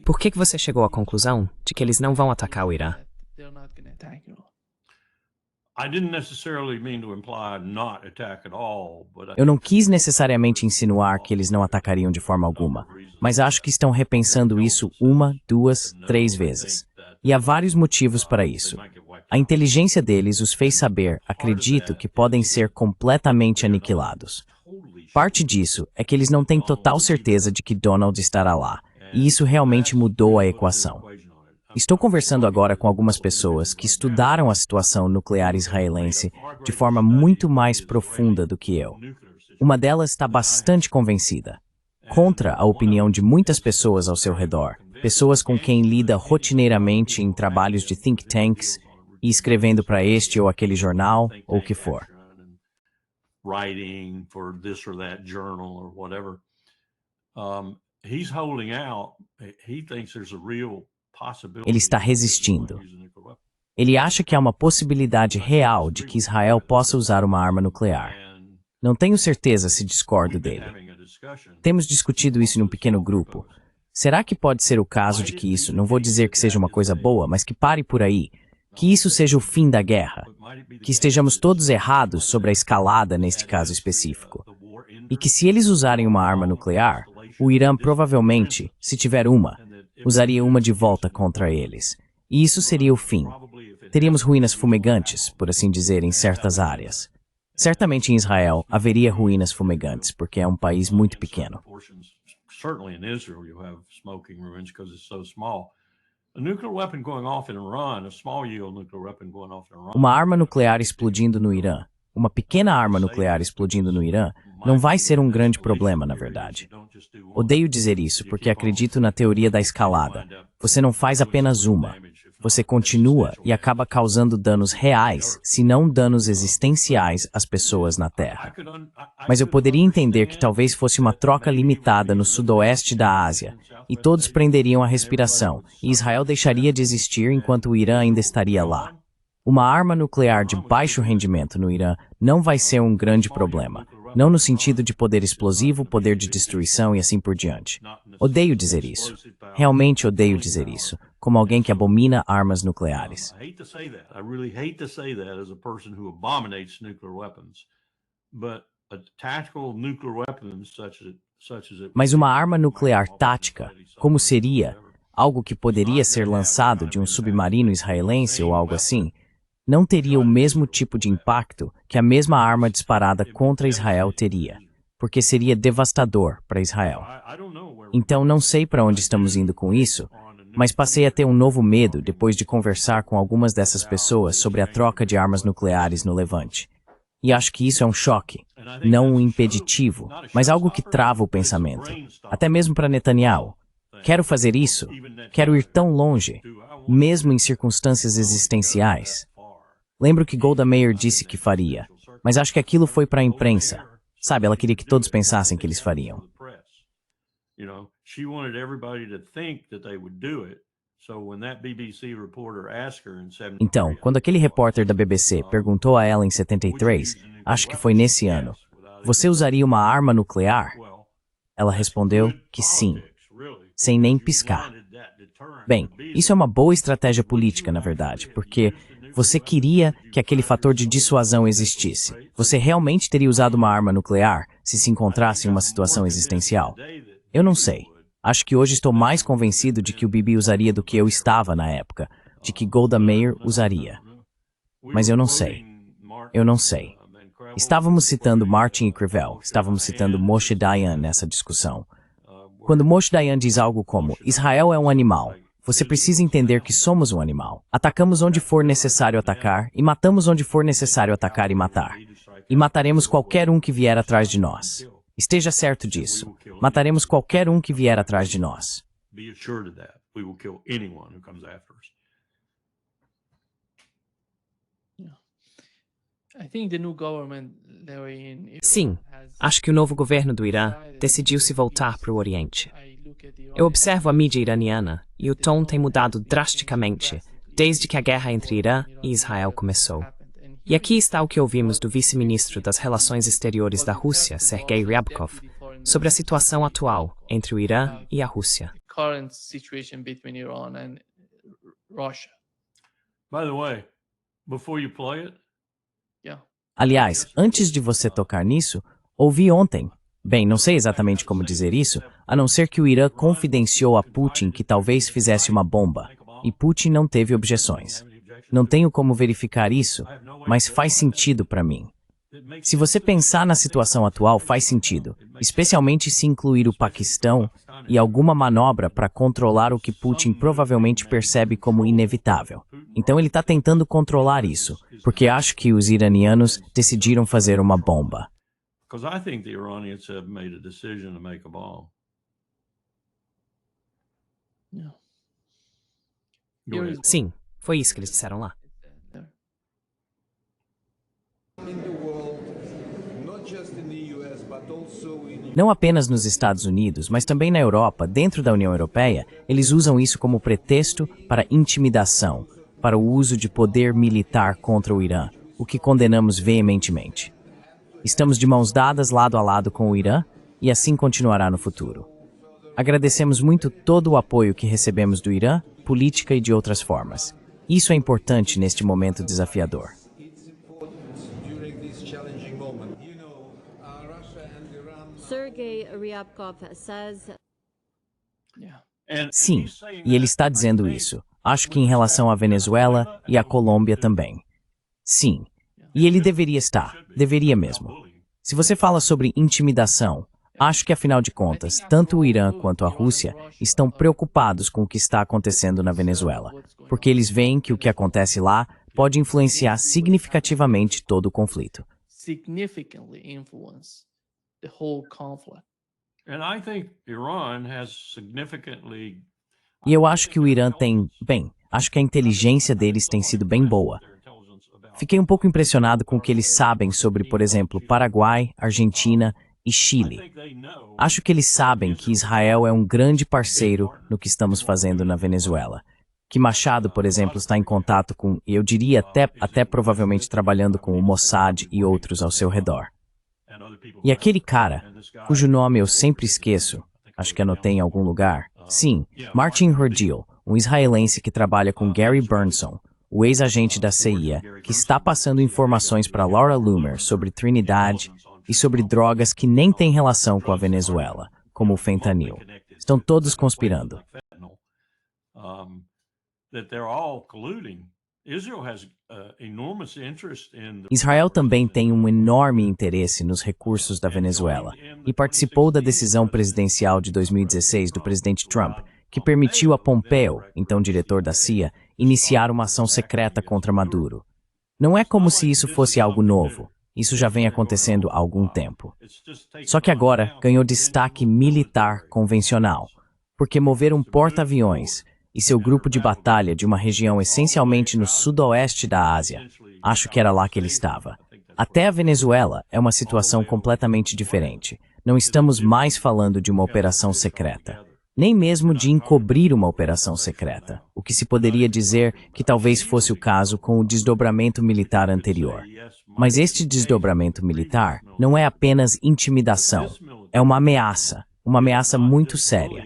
Por que você chegou à conclusão de que eles não vão atacar o Irã? Eu não quis necessariamente insinuar que eles não atacariam de forma alguma, mas acho que estão repensando isso 1, 2, 3 vezes. E há vários motivos para isso. A inteligência deles os fez saber, acredito, que podem ser completamente aniquilados. Parte disso é que eles não têm total certeza de que Donald estará lá, e isso realmente mudou a equação. Estou conversando agora com algumas pessoas que estudaram a situação nuclear israelense de forma muito mais profunda do que eu. Uma delas está bastante convencida, contra a opinião de muitas pessoas ao seu redor, pessoas com quem lida rotineiramente em trabalhos de think tanks e escrevendo para este ou aquele jornal, ou o que for. Ele está resistindo. Ele acha que há uma possibilidade real de que Israel possa usar uma arma nuclear. Não tenho certeza se discordo dele. Temos discutido isso em um pequeno grupo. Será que pode ser o caso de que isso, não vou dizer que seja uma coisa boa, mas que pare por aí, que isso seja o fim da guerra, que estejamos todos errados sobre a escalada neste caso específico, e que se eles usarem uma arma nuclear, o Irã provavelmente, se tiver uma, usaria uma de volta contra eles. E isso seria o fim. Teríamos ruínas fumegantes, por assim dizer, em certas áreas. Certamente em Israel haveria ruínas fumegantes, porque é um país muito pequeno. Uma arma nuclear explodindo no Irã, uma pequena arma nuclear explodindo no Irã, não vai ser um grande problema, na verdade. Odeio dizer isso porque acredito na teoria da escalada. Você não faz apenas uma. Você continua e acaba causando danos reais, se não danos existenciais, às pessoas na Terra. Mas eu poderia entender que talvez fosse uma troca limitada no sudoeste da Ásia, e todos prenderiam a respiração, e Israel deixaria de existir enquanto o Irã ainda estaria lá. Uma arma nuclear de baixo rendimento no Irã não vai ser um grande problema. Não no sentido de poder explosivo, poder de destruição e assim por diante. Odeio dizer isso. Realmente odeio dizer isso, como alguém que abomina armas nucleares. Mas uma arma nuclear tática, como seria, algo que poderia ser lançado de um submarino israelense ou algo assim, não teria o mesmo tipo de impacto que a mesma arma disparada contra Israel teria, porque seria devastador para Israel. Então não sei para onde estamos indo com isso, mas passei a ter um novo medo depois de conversar com algumas dessas pessoas sobre a troca de armas nucleares no Levante. E acho que isso é um choque, não um impeditivo, mas algo que trava o pensamento, até mesmo para Netanyahu. Quero fazer isso? Quero ir tão longe, mesmo em circunstâncias existenciais? Lembro que Golda Meir disse que faria, mas acho que aquilo foi para a imprensa. Sabe, ela queria que todos pensassem que eles fariam. Então, quando aquele repórter da BBC perguntou a ela em 73, acho que foi nesse ano, você usaria uma arma nuclear? Ela respondeu que sim, sem nem piscar. Bem, isso é uma boa estratégia política, na verdade, porque você queria que aquele fator de dissuasão existisse. Você realmente teria usado uma arma nuclear se se encontrasse em uma situação existencial? Eu não sei. Acho que hoje estou mais convencido de que o Bibi usaria do que eu estava na época, de que Golda Meir usaria. Mas eu não sei. Eu não sei. Estávamos citando Martin e Crivel, estávamos citando Moshe Dayan nessa discussão. Quando Moshe Dayan diz algo como, Israel é um animal, você precisa entender que somos um animal. Atacamos onde for necessário atacar, e matamos onde for necessário atacar e matar. E mataremos qualquer um que vier atrás de nós. Esteja certo disso. Mataremos qualquer um que vier atrás de nós. Sim, acho que o novo governo do Irã decidiu se voltar para o Oriente. Eu observo a mídia iraniana e o tom tem mudado drasticamente desde que a guerra entre Irã e Israel começou. E aqui está o que ouvimos do vice-ministro das Relações Exteriores da Rússia, Sergei Ryabkov, sobre a situação atual entre o Irã e a Rússia. Aliás, antes de você tocar nisso, ouvi ontem, bem, não sei exatamente como dizer isso, a não ser que o Irã confidenciou a Putin que talvez fizesse uma bomba, e Putin não teve objeções. Não tenho como verificar isso, mas faz sentido para mim. Se você pensar na situação atual, faz sentido, especialmente se incluir o Paquistão e alguma manobra para controlar o que Putin provavelmente percebe como inevitável. Então ele está tentando controlar isso, porque acho que os iranianos decidiram fazer uma bomba. Sim, foi isso que eles disseram lá. Não apenas nos Estados Unidos, mas também na Europa, dentro da União Europeia, eles usam isso como pretexto para intimidação, para o uso de poder militar contra o Irã, o que condenamos veementemente. Estamos de mãos dadas lado a lado com o Irã e assim continuará no futuro. Agradecemos muito todo o apoio que recebemos do Irã, política e de outras formas. Isso é importante neste momento desafiador. Sergei Ryabkov says... Sim, e ele está dizendo isso. Acho que em relação à Venezuela e à Colômbia também. Sim, e ele deveria estar, deveria mesmo. Se você fala sobre intimidação, acho que afinal de contas, tanto o Irã quanto a Rússia estão preocupados com o que está acontecendo na Venezuela, porque eles veem que o que acontece lá pode influenciar significativamente todo o conflito. E eu acho que o Irã tem, bem, acho que a inteligência deles tem sido bem boa. Fiquei um pouco impressionado com o que eles sabem sobre, por exemplo, Paraguai, Argentina e Chile. Acho que eles sabem que Israel é um grande parceiro no que estamos fazendo na Venezuela. Que Machado, por exemplo, está em contato com, e eu diria até provavelmente trabalhando com o Mossad e outros ao seu redor. E aquele cara, cujo nome eu sempre esqueço, acho que anotei em algum lugar, sim, Martin Hurdil, um israelense que trabalha com Gary Burnson, o ex-agente da CIA, que está passando informações para Laura Loomer sobre Trinidad e sobre drogas que nem têm relação com a Venezuela, como o fentanil. Estão todos conspirando. Israel também tem um enorme interesse nos recursos da Venezuela e participou da decisão presidencial de 2016 do presidente Trump, que permitiu a Pompeo, então diretor da CIA, iniciar uma ação secreta contra Maduro. Não é como se isso fosse algo novo. Isso já vem acontecendo há algum tempo. Só que agora ganhou destaque militar convencional, porque mover um porta-aviões e seu grupo de batalha de uma região essencialmente no sudoeste da Ásia, acho que era lá que ele estava. Até a Venezuela é uma situação completamente diferente. Não estamos mais falando de uma operação secreta, nem mesmo de encobrir uma operação secreta, o que se poderia dizer que talvez fosse o caso com o desdobramento militar anterior. Mas este desdobramento militar não é apenas intimidação, é uma ameaça muito séria.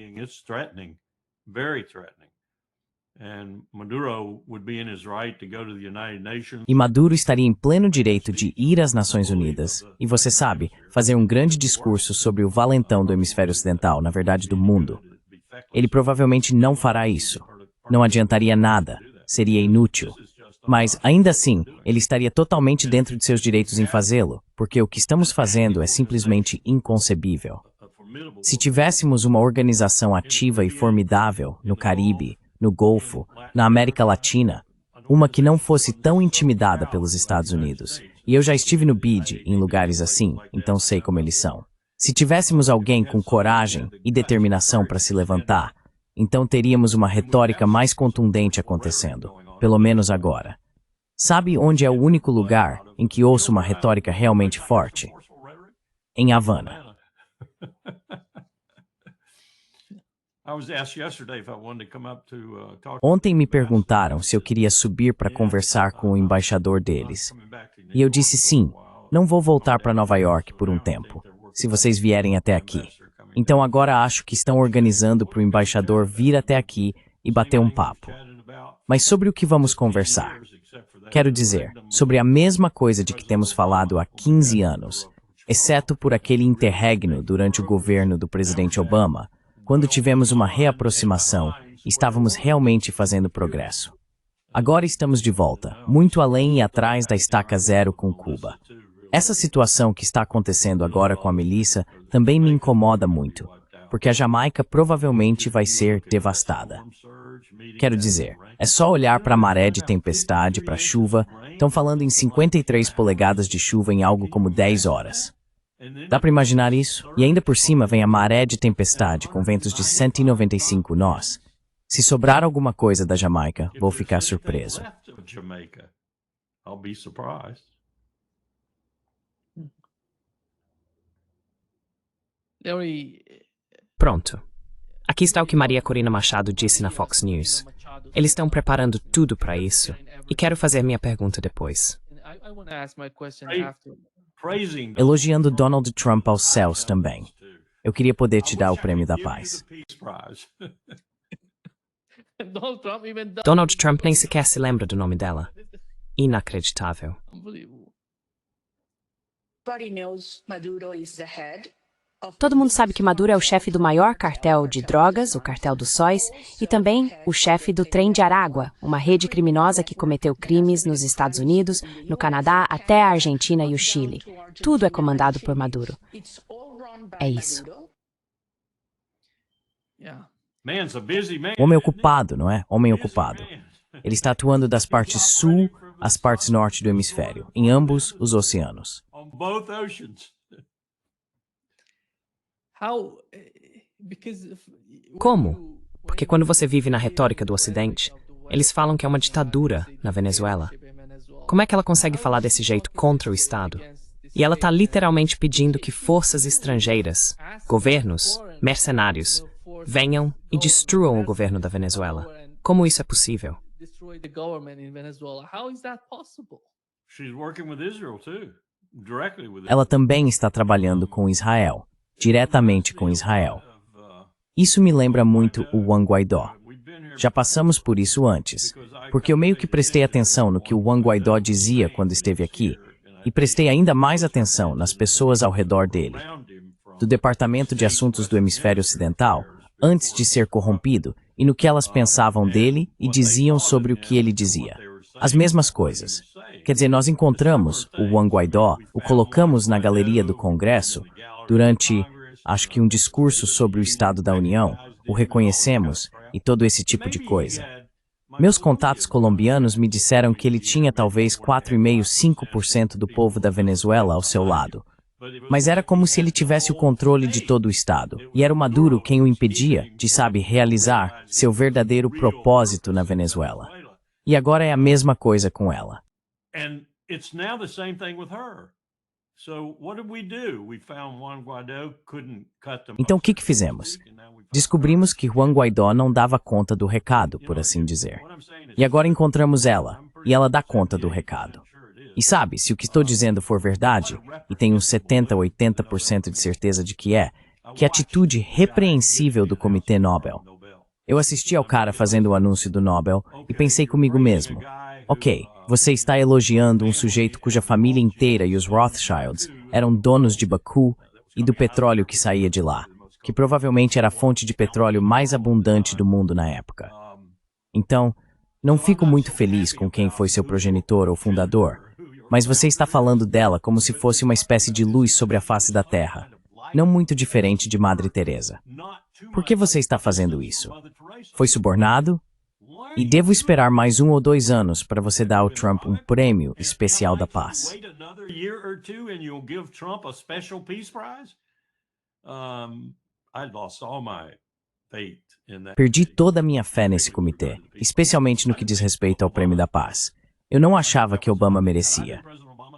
E Maduro estaria em pleno direito de ir às Nações Unidas e, você sabe, fazer um grande discurso sobre o valentão do hemisfério ocidental, na verdade do mundo. Ele provavelmente não fará isso. Não adiantaria nada, seria inútil. Mas, ainda assim, ele estaria totalmente dentro de seus direitos em fazê-lo, porque o que estamos fazendo é simplesmente inconcebível. Se tivéssemos uma organização ativa e formidável no Caribe, no Golfo, na América Latina, uma que não fosse tão intimidada pelos Estados Unidos, e eu já estive no BID em lugares assim, então sei como eles são. Se tivéssemos alguém com coragem e determinação para se levantar, então teríamos uma retórica mais contundente acontecendo, pelo menos agora. Sabe onde é o único lugar em que ouço uma retórica realmente forte? Em Havana. Ontem me perguntaram se eu queria subir para conversar com o embaixador deles. E eu disse sim, não vou voltar para Nova York por um tempo, se vocês vierem até aqui. Então agora acho que estão organizando para o embaixador vir até aqui e bater um papo. Mas sobre o que vamos conversar? Quero dizer, sobre a mesma coisa de que temos falado há 15 anos, exceto por aquele interregno durante o governo do presidente Obama, quando tivemos uma reaproximação e estávamos realmente fazendo progresso. Agora estamos de volta, muito além e atrás da estaca zero com Cuba. Essa situação que está acontecendo agora com a Melissa também me incomoda muito, porque a Jamaica provavelmente vai ser devastada. Quero dizer, é só olhar para a maré de tempestade, para a chuva, estão falando em 53 polegadas de chuva em algo como 10 horas. Dá para imaginar isso? E ainda por cima vem a maré de tempestade com ventos de 195 nós. Se sobrar alguma coisa da Jamaica, vou ficar surpreso. Pronto. Aqui está o que Maria Corina Machado disse na Fox News. Eles estão preparando tudo para isso. E quero fazer minha pergunta depois. Elogiando Donald Trump aos céus também. Eu queria poder te dar o prêmio da paz. Donald Trump nem sequer se lembra do nome dela. Inacreditável. Todo mundo sabe que Maduro é o chefe do maior cartel de drogas, o Cartel dos Sóis, e também o chefe do Trem de Aragua, uma rede criminosa que cometeu crimes nos Estados Unidos, no Canadá, até a Argentina e o Chile. Tudo é comandado por Maduro. É isso. Homem ocupado, não é? Homem ocupado. Ele está atuando das partes sul às partes norte do hemisfério, em ambos os oceanos. Como? Porque quando você vive na retórica do Ocidente, eles falam que é uma ditadura na Venezuela. Como é que ela consegue falar desse jeito contra o Estado? E ela está literalmente pedindo que forças estrangeiras, governos, mercenários, venham e destruam o governo da Venezuela. Como isso é possível? Ela também está trabalhando com Israel, diretamente com Israel. Isso me lembra muito o Juan Guaidó. Já passamos por isso antes, porque eu meio que prestei atenção no que o Juan Guaidó dizia quando esteve aqui, e prestei ainda mais atenção nas pessoas ao redor dele, do Departamento de Assuntos do Hemisfério Ocidental, antes de ser corrompido, e no que elas pensavam dele e diziam sobre o que ele dizia. As mesmas coisas. Quer dizer, nós encontramos o Juan Guaidó, o colocamos na galeria do Congresso, durante, acho que um discurso sobre o Estado da União, o reconhecemos e todo esse tipo de coisa. Meus contatos colombianos me disseram que ele tinha talvez 4,5% do povo da Venezuela ao seu lado. Mas era como se ele tivesse o controle de todo o Estado. E era o Maduro quem o impedia de, realizar seu verdadeiro propósito na Venezuela. E agora é a mesma coisa com ela. Então o que fizemos? Descobrimos que Juan Guaidó não dava conta do recado, por assim dizer. E agora encontramos ela, e ela dá conta do recado. E sabe, se o que estou dizendo for verdade, e tenho uns 70 ou 80% de certeza de que atitude repreensível do Comitê Nobel. Eu assisti ao cara fazendo o anúncio do Nobel e pensei comigo mesmo, ok, você está elogiando um sujeito cuja família inteira e os Rothschilds eram donos de Baku e do petróleo que saía de lá, que provavelmente era a fonte de petróleo mais abundante do mundo na época. Então, não fico muito feliz com quem foi seu progenitor ou fundador, mas você está falando dela como se fosse uma espécie de luz sobre a face da Terra, não muito diferente de Madre Teresa. Por que você está fazendo isso? Foi subornado? E devo esperar mais 1 ou 2 anos para você dar ao Trump um prêmio especial da paz. Perdi toda a minha fé nesse comitê, especialmente no que diz respeito ao prêmio da paz. Eu não achava que Obama merecia.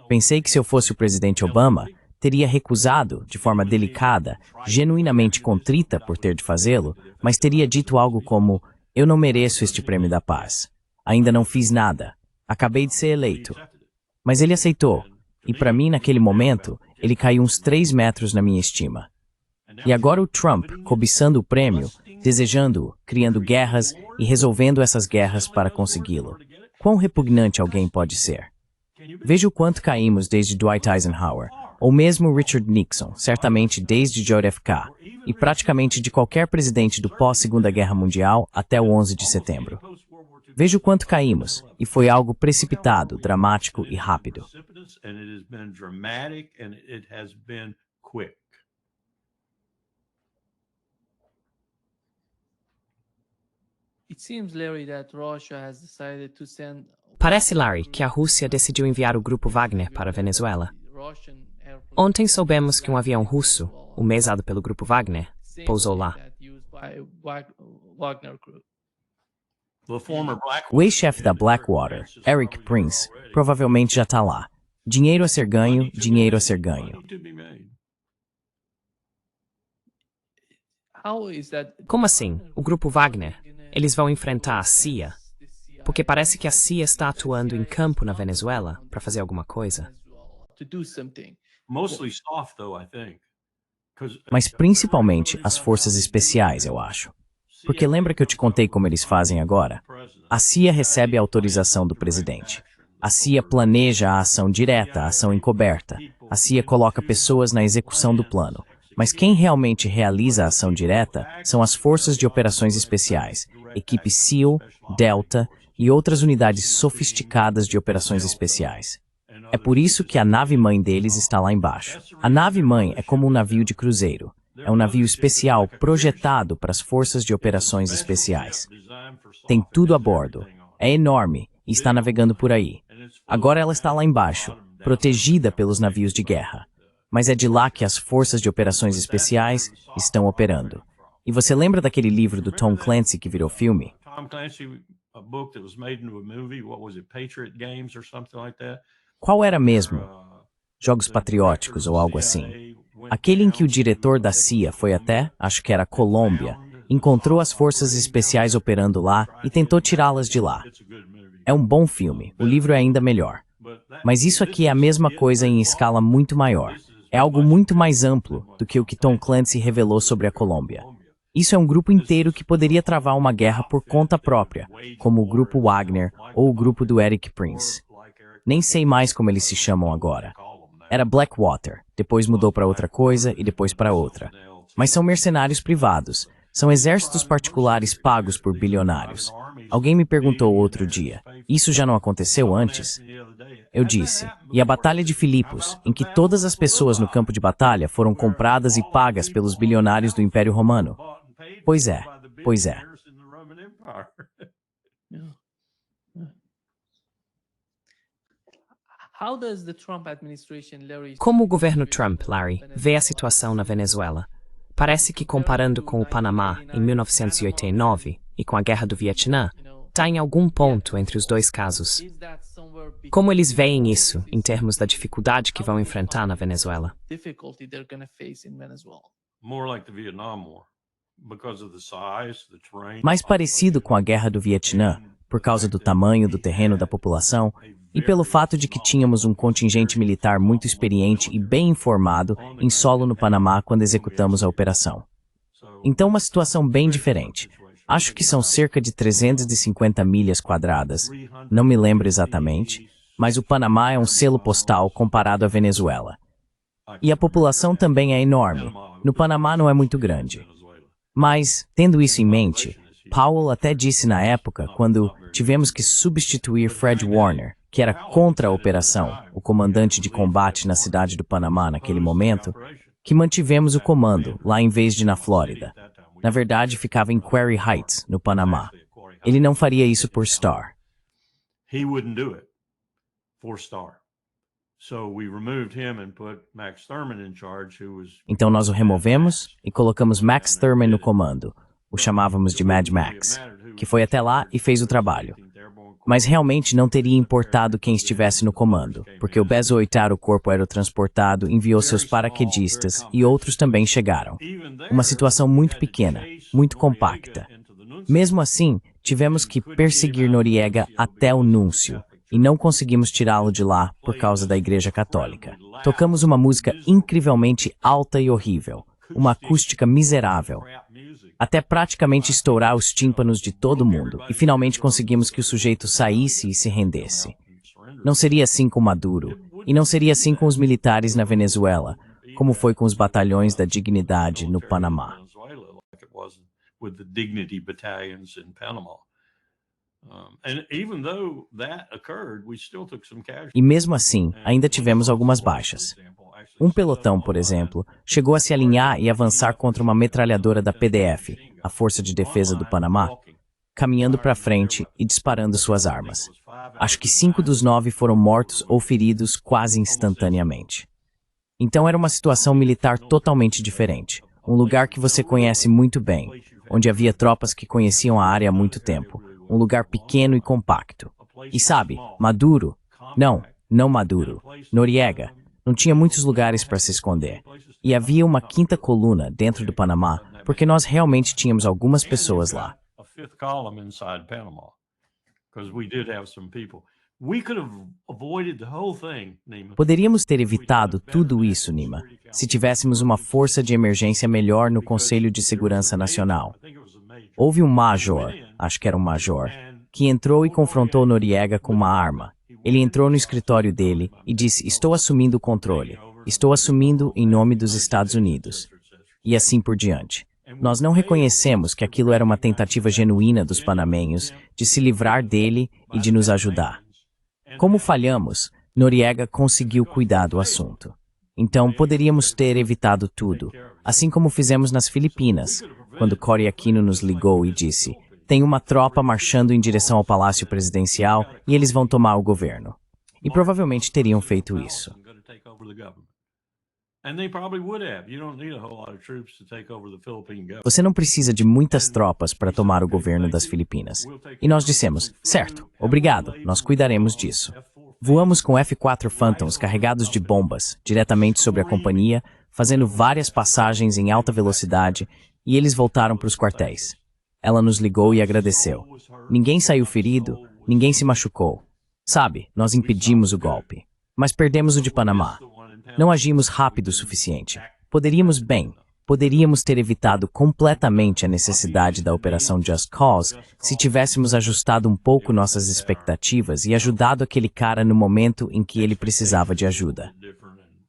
Pensei que se eu fosse o presidente Obama, teria recusado, de forma delicada, genuinamente contrita por ter de fazê-lo, mas teria dito algo como, eu não mereço este prêmio da paz. Ainda não fiz nada. Acabei de ser eleito. Mas ele aceitou, e para mim, naquele momento, ele caiu uns 3 metros na minha estima. E agora o Trump, cobiçando o prêmio, desejando-o, criando guerras e resolvendo essas guerras para consegui-lo. Quão repugnante alguém pode ser? Veja o quanto caímos desde Dwight Eisenhower, ou mesmo Richard Nixon, certamente desde JFK, e praticamente de qualquer presidente do pós-Segunda Guerra Mundial até o 11 de setembro. Veja o quanto caímos, e foi algo precipitado, dramático e rápido. Parece, Larry, que a Rússia decidiu enviar o grupo Wagner para a Venezuela. Ontem soubemos que um avião russo, o mesado pelo grupo Wagner, pousou lá. O ex-chefe da Blackwater, Eric Prince, provavelmente já está lá. Dinheiro a ser ganho, dinheiro a ser ganho. Como assim? O grupo Wagner? Eles vão enfrentar a CIA? Porque parece que a CIA está atuando em campo na Venezuela para fazer alguma coisa. Mas principalmente as forças especiais, eu acho. Porque lembra que eu te contei como eles fazem agora? A CIA recebe a autorização do presidente. A CIA planeja a ação direta, a ação encoberta. A CIA coloca pessoas na execução do plano. Mas quem realmente realiza a ação direta são as forças de operações especiais, equipe SEAL, Delta e outras unidades sofisticadas de operações especiais. É por isso que a nave-mãe deles está lá embaixo. A nave-mãe é como um navio de cruzeiro. É um navio especial projetado para as forças de operações especiais. Tem tudo a bordo. É enorme e está navegando por aí. Agora ela está lá embaixo, protegida pelos navios de guerra. Mas é de lá que as forças de operações especiais estão operando. E você lembra daquele livro do Tom Clancy que virou filme? Qual era mesmo? Jogos Patrióticos ou algo assim. Aquele em que o diretor da CIA foi até, acho que era Colômbia, encontrou as forças especiais operando lá e tentou tirá-las de lá. É um bom filme, o livro é ainda melhor. Mas isso aqui é a mesma coisa em escala muito maior. É algo muito mais amplo do que o que Tom Clancy revelou sobre a Colômbia. Isso é um grupo inteiro que poderia travar uma guerra por conta própria, como o grupo Wagner ou o grupo do Eric Prince. Nem sei mais como eles se chamam agora. Era Blackwater, depois mudou para outra coisa e depois para outra. Mas são mercenários privados, são exércitos particulares pagos por bilionários. Alguém me perguntou outro dia, isso já não aconteceu antes? Eu disse, e a Batalha de Filipos, em que todas as pessoas no campo de batalha foram compradas e pagas pelos bilionários do Império Romano? Pois é, Pois é. Yeah. How does the Trump administration, Larry, Como o governo Trump, Larry, vê a situação na Venezuela? Parece que, comparando com o Panamá em 1989 e com a Guerra do Vietnã, está em algum ponto entre os dois casos. is that somewhere Como eles veem isso em termos da dificuldade que vão enfrentar na Venezuela? difficulty they're going to face in Venezuela? More like the Vietnam War because of the size, the terrain. Mais parecido com a Guerra do Vietnã, por causa do tamanho do terreno da população e pelo fato de que tínhamos um contingente militar muito experiente e bem informado em solo no Panamá quando executamos a operação. Então, uma situação bem diferente. Acho que são cerca de 350 milhas quadradas, não me lembro exatamente, mas o Panamá é um selo postal comparado à Venezuela. E a população também é enorme. No Panamá não é muito grande. Mas, tendo isso em mente, Powell até disse na época, quando tivemos que substituir Fred Warner, que era contra a operação, o comandante de combate na cidade do Panamá naquele momento, que mantivemos o comando lá em vez de na Flórida. Na verdade, ficava em Quarry Heights, no Panamá. Ele não faria isso por Starr. He wouldn't do it for Starr. So we removed him and put Max Thurman in charge, who was... Então nós o removemos e colocamos Max Thurman no comando. O chamávamos de Mad Max, que foi até lá e fez o trabalho. Mas realmente não teria importado quem estivesse no comando, porque o B-8º Corpo Aerotransportado enviou seus paraquedistas e outros também chegaram. Uma situação muito pequena, muito compacta. Mesmo assim, tivemos que perseguir Noriega até o Núncio, e não conseguimos tirá-lo de lá por causa da Igreja Católica. Tocamos uma música incrivelmente alta e horrível, uma acústica miserável, até praticamente estourar os tímpanos de todo mundo, e finalmente conseguimos que o sujeito saísse e se rendesse. Não seria assim com Maduro, e não seria assim com os militares na Venezuela, como foi com os batalhões da dignidade no Panamá. E mesmo assim, ainda tivemos algumas baixas. Um pelotão, por exemplo, chegou a se alinhar e avançar contra uma metralhadora da PDF, a Força de Defesa do Panamá, caminhando para frente e disparando suas armas. Acho que 5 dos 9 foram mortos ou feridos quase instantaneamente. Então era uma situação militar totalmente diferente, um lugar que você conhece muito bem, onde havia tropas que conheciam a área há muito tempo, um lugar pequeno e compacto. E sabe, Maduro? Não Maduro. Noriega. Não tinha muitos lugares para se esconder. E havia uma quinta coluna dentro do Panamá, porque nós realmente tínhamos algumas pessoas lá. Poderíamos ter evitado tudo isso, Nima, se tivéssemos uma força de emergência melhor no Conselho de Segurança Nacional. Houve um major, acho que era um major, que entrou e confrontou Noriega com uma arma. Ele entrou no escritório dele e disse: "Estou assumindo o controle. Estou assumindo em nome dos Estados Unidos." E assim por diante. Nós não reconhecemos que aquilo era uma tentativa genuína dos panamenhos de se livrar dele e de nos ajudar. Como falhamos, Noriega conseguiu cuidar do assunto. Então poderíamos ter evitado tudo, assim como fizemos nas Filipinas, quando Cory Aquino nos ligou e disse: "Tem uma tropa marchando em direção ao Palácio Presidencial e eles vão tomar o governo." E provavelmente teriam feito isso. Você não precisa de muitas tropas para tomar o governo das Filipinas. E nós dissemos: "Certo, obrigado, nós cuidaremos disso." Voamos com F-4 Phantoms carregados de bombas, diretamente sobre a companhia, fazendo várias passagens em alta velocidade, e eles voltaram para os quartéis. Ela nos ligou e agradeceu. Ninguém saiu ferido, ninguém se machucou. Sabe, nós impedimos o golpe. Mas perdemos o de Panamá. Não agimos rápido o suficiente. Poderíamos ter evitado completamente a necessidade da Operação Just Cause se tivéssemos ajustado um pouco nossas expectativas e ajudado aquele cara no momento em que ele precisava de ajuda.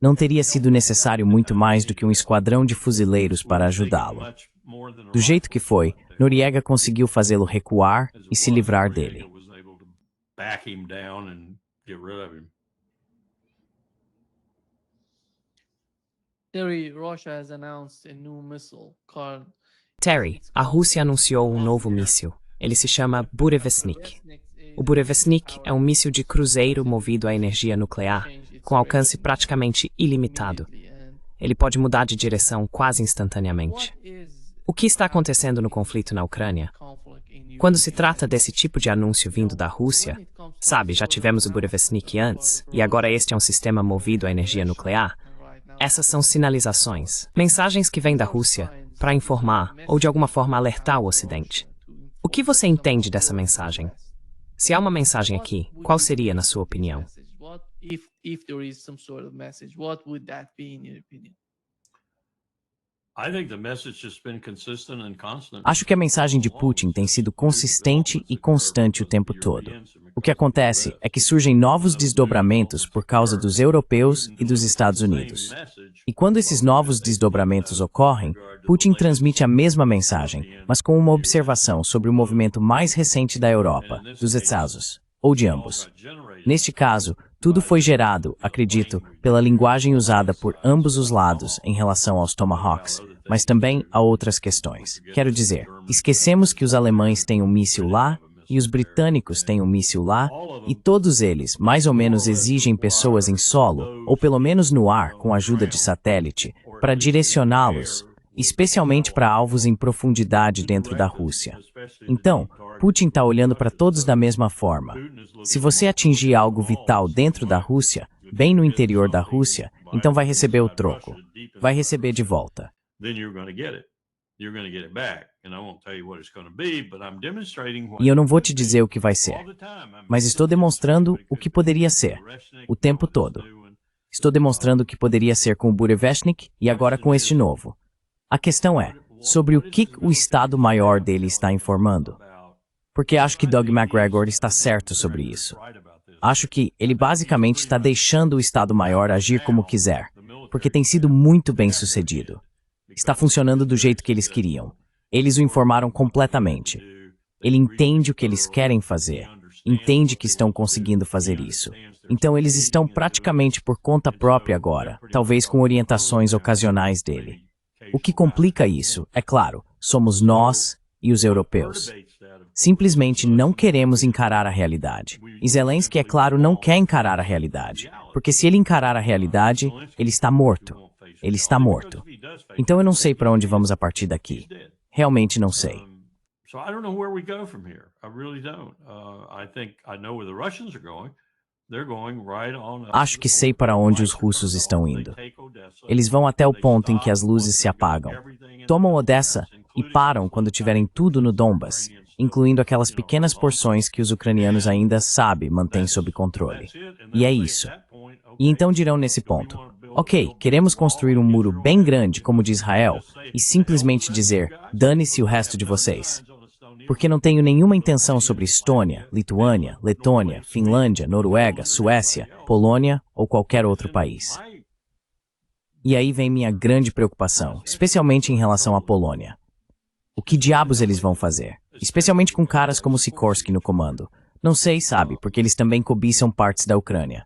Não teria sido necessário muito mais do que um esquadrão de fuzileiros para ajudá-lo. Do jeito que foi, Noriega conseguiu fazê-lo recuar e se livrar dele. Larry, Russia has announced a new missile called Terry, a Rússia anunciou um novo míssil. Ele se chama Burevestnik. O Burevestnik é um míssil de cruzeiro movido a energia nuclear, com alcance praticamente ilimitado. Ele pode mudar de direção quase instantaneamente. O que está acontecendo no conflito na Ucrânia? Quando se trata desse tipo de anúncio vindo da Rússia, sabe, já tivemos o Burevestnik antes, e agora este é um sistema movido a energia nuclear. Essas são sinalizações, mensagens que vêm da Rússia para informar ou de alguma forma alertar o Ocidente. O que você entende dessa mensagem? Se há uma mensagem aqui, qual seria, na sua opinião? If there is some sort of message, what would that be in your opinion? Acho que a mensagem de Putin tem sido consistente e constante o tempo todo. O que acontece é que surgem novos desdobramentos por causa dos europeus e dos Estados Unidos. E quando esses novos desdobramentos ocorrem, Putin transmite a mesma mensagem, mas com uma observação sobre o movimento mais recente da Europa, dos Estados, ou de ambos. Neste caso, tudo foi gerado, acredito, pela linguagem usada por ambos os lados em relação aos Tomahawks, mas também a outras questões. Quero dizer, esquecemos que os alemães têm um míssil lá, e os britânicos têm um míssil lá, e todos eles, mais ou menos, exigem pessoas em solo, ou pelo menos no ar, com a ajuda de satélite, para direcioná-los, especialmente para alvos em profundidade dentro da Rússia. Então, Putin está olhando para todos da mesma forma. Se você atingir algo vital dentro da Rússia, bem no interior da Rússia, então vai receber o troco. Vai receber de volta. E eu não vou te dizer o que vai ser, mas estou demonstrando o que poderia ser, o tempo todo. Estou demonstrando o que poderia ser com o Burevestnik e agora com este novo. A questão é, sobre o que o Estado-Maior dele está informando. Porque acho que Doug McGregor está certo sobre isso. Acho que ele basicamente está deixando o Estado-Maior agir como quiser, porque tem sido muito bem sucedido. Está funcionando do jeito que eles queriam. Eles o informaram completamente. Ele entende o que eles querem fazer, entende que estão conseguindo fazer isso. Então eles estão praticamente por conta própria agora, talvez com orientações ocasionais dele. O que complica isso, é claro, somos nós e os europeus. Simplesmente não queremos encarar a realidade. E Zelensky, é claro, não quer encarar a realidade, porque se ele encarar a realidade, ele está morto. Ele está morto. Então eu não sei para onde vamos a partir daqui. Realmente não sei. Acho que sei para onde os russos estão indo. Eles vão até o ponto em que as luzes se apagam. Tomam Odessa e param quando tiverem tudo no Donbas, incluindo aquelas pequenas porções que os ucranianos ainda, mantêm sob controle. E é isso. E então dirão nesse ponto, ok, queremos construir um muro bem grande como o de Israel e simplesmente dizer, dane-se o resto de vocês. Porque não tenho nenhuma intenção sobre Estônia, Lituânia, Letônia, Finlândia, Noruega, Suécia, Polônia ou qualquer outro país. E aí vem minha grande preocupação, especialmente em relação à Polônia. O que diabos eles vão fazer? Especialmente com caras como Sikorsky no comando. Não sei, porque eles também cobiçam partes da Ucrânia.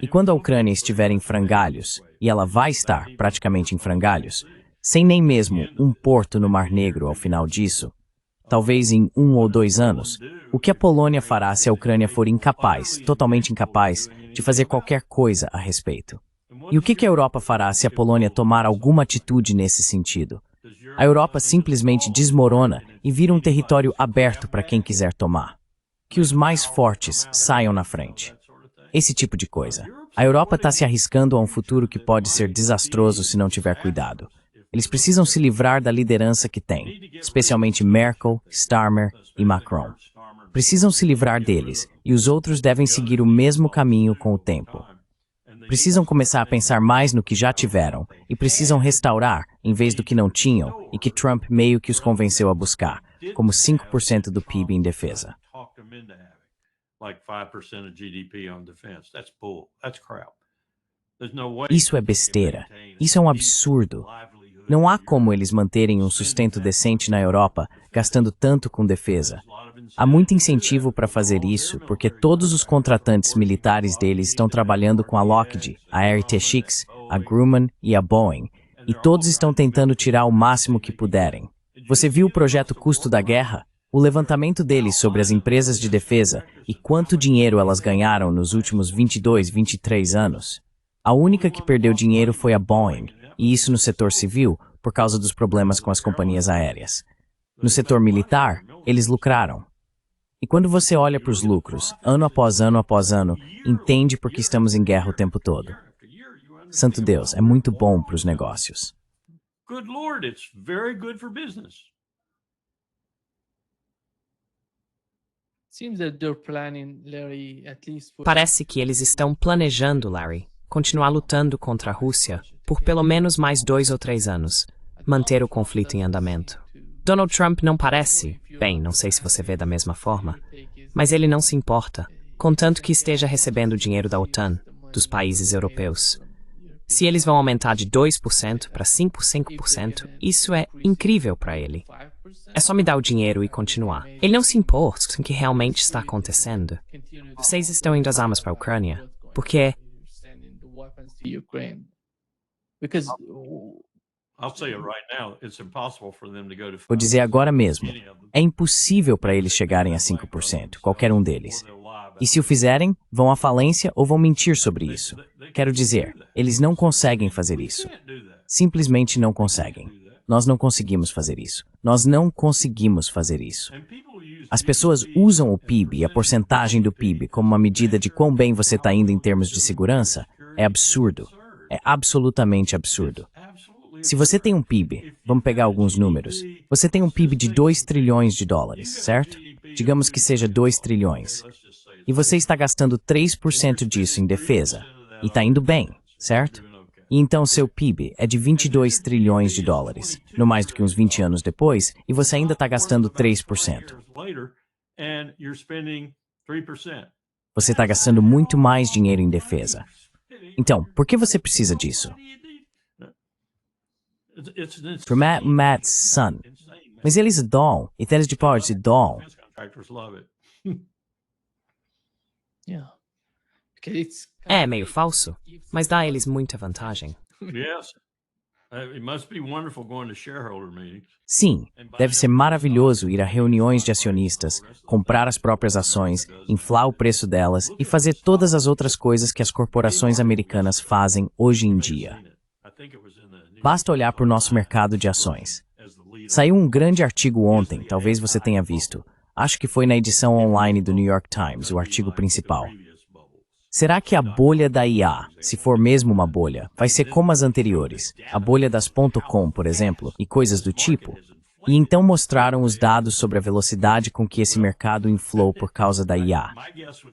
E quando a Ucrânia estiver em frangalhos, e ela vai estar praticamente em frangalhos, sem nem mesmo um porto no Mar Negro ao final disso, talvez em 1 ou 2 anos, o que a Polônia fará se a Ucrânia for incapaz, totalmente incapaz, de fazer qualquer coisa a respeito? E o que a Europa fará se a Polônia tomar alguma atitude nesse sentido? A Europa simplesmente desmorona e vira um território aberto para quem quiser tomar. Que os mais fortes saiam na frente. Esse tipo de coisa. A Europa está se arriscando a um futuro que pode ser desastroso se não tiver cuidado. Eles precisam se livrar da liderança que têm, especialmente Merkel, Starmer e Macron. Precisam se livrar deles, e os outros devem seguir o mesmo caminho com o tempo. Precisam começar a pensar mais no que já tiveram, e precisam restaurar, em vez do que não tinham, e que Trump meio que os convenceu a buscar, como 5% do PIB em defesa. Isso é besteira. Isso é um absurdo. Não há como eles manterem um sustento decente na Europa, gastando tanto com defesa. Há muito incentivo para fazer isso, porque todos os contratantes militares deles estão trabalhando com a Lockheed, a RTX, a Grumman e a Boeing, e todos estão tentando tirar o máximo que puderem. Você viu o projeto Custo da Guerra? O levantamento deles sobre as empresas de defesa e quanto dinheiro elas ganharam nos últimos 22, 23 anos? A única que perdeu dinheiro foi a Boeing, e isso no setor civil, por causa dos problemas com as companhias aéreas. No setor militar, eles lucraram. E quando você olha para os lucros, ano após ano após ano, entende por que estamos em guerra o tempo todo. Santo Deus, é muito bom para os negócios. Good Lord, it's very good for business. Seems that they're planning, Larry, at least for Parece que eles estão planejando, Larry, continuar lutando contra a Rússia por pelo menos mais 2 ou 3 anos, manter o conflito em andamento. Donald Trump não parece, bem, não sei se você vê da mesma forma, mas ele não se importa, contanto que esteja recebendo o dinheiro da OTAN, dos países europeus. Se eles vão aumentar de 2% para 5%, isso é incrível para ele. É só me dar o dinheiro e continuar. Ele não se importa com o que realmente está acontecendo. Vocês estão indo as armas para a Ucrânia, porque sending the weapons to Ukraine. Because I'll say it right now, it's impossible for them to go to Vou dizer agora mesmo, é impossível para eles chegarem a 5%, qualquer um deles. E se o fizerem, vão à falência ou vão mentir sobre isso. Quero dizer, eles não conseguem fazer isso. Simplesmente não conseguem. Nós não conseguimos fazer isso. Nós não conseguimos fazer isso. As pessoas usam o PIB e a porcentagem do PIB como uma medida de quão bem você está indo em termos de segurança. É absurdo. É absolutamente absurdo. Se você tem um PIB, vamos pegar alguns números. Você tem um PIB de 2 trilhões de dólares, certo? Digamos que seja 2 trilhões. E você está gastando 3% disso em defesa. E está indo bem, certo? E então seu PIB é de 22 trilhões de dólares, no mais do que uns 20 anos depois, e você ainda está gastando 3%. Você está gastando muito mais dinheiro em defesa. Então, por que você precisa disso? For Matt's son. Mas eles adoram, e eles de parte adoram. yeah. Because it's é meio falso, mas dá a eles muita vantagem. Yes. It must be wonderful going to shareholder meetings. Sim, deve ser maravilhoso ir a reuniões de acionistas, comprar as próprias ações, inflar o preço delas e fazer todas as outras coisas que as corporações americanas fazem hoje em dia. Basta olhar para o nosso mercado de ações. Saiu um grande artigo ontem, talvez você tenha visto. Acho que foi na edição online do New York Times, o artigo principal. Será que a bolha da IA, se for mesmo uma bolha, vai ser como as anteriores, a bolha das .com, por exemplo, e coisas do tipo? E então mostraram os dados sobre a velocidade com que esse mercado inflou por causa da IA.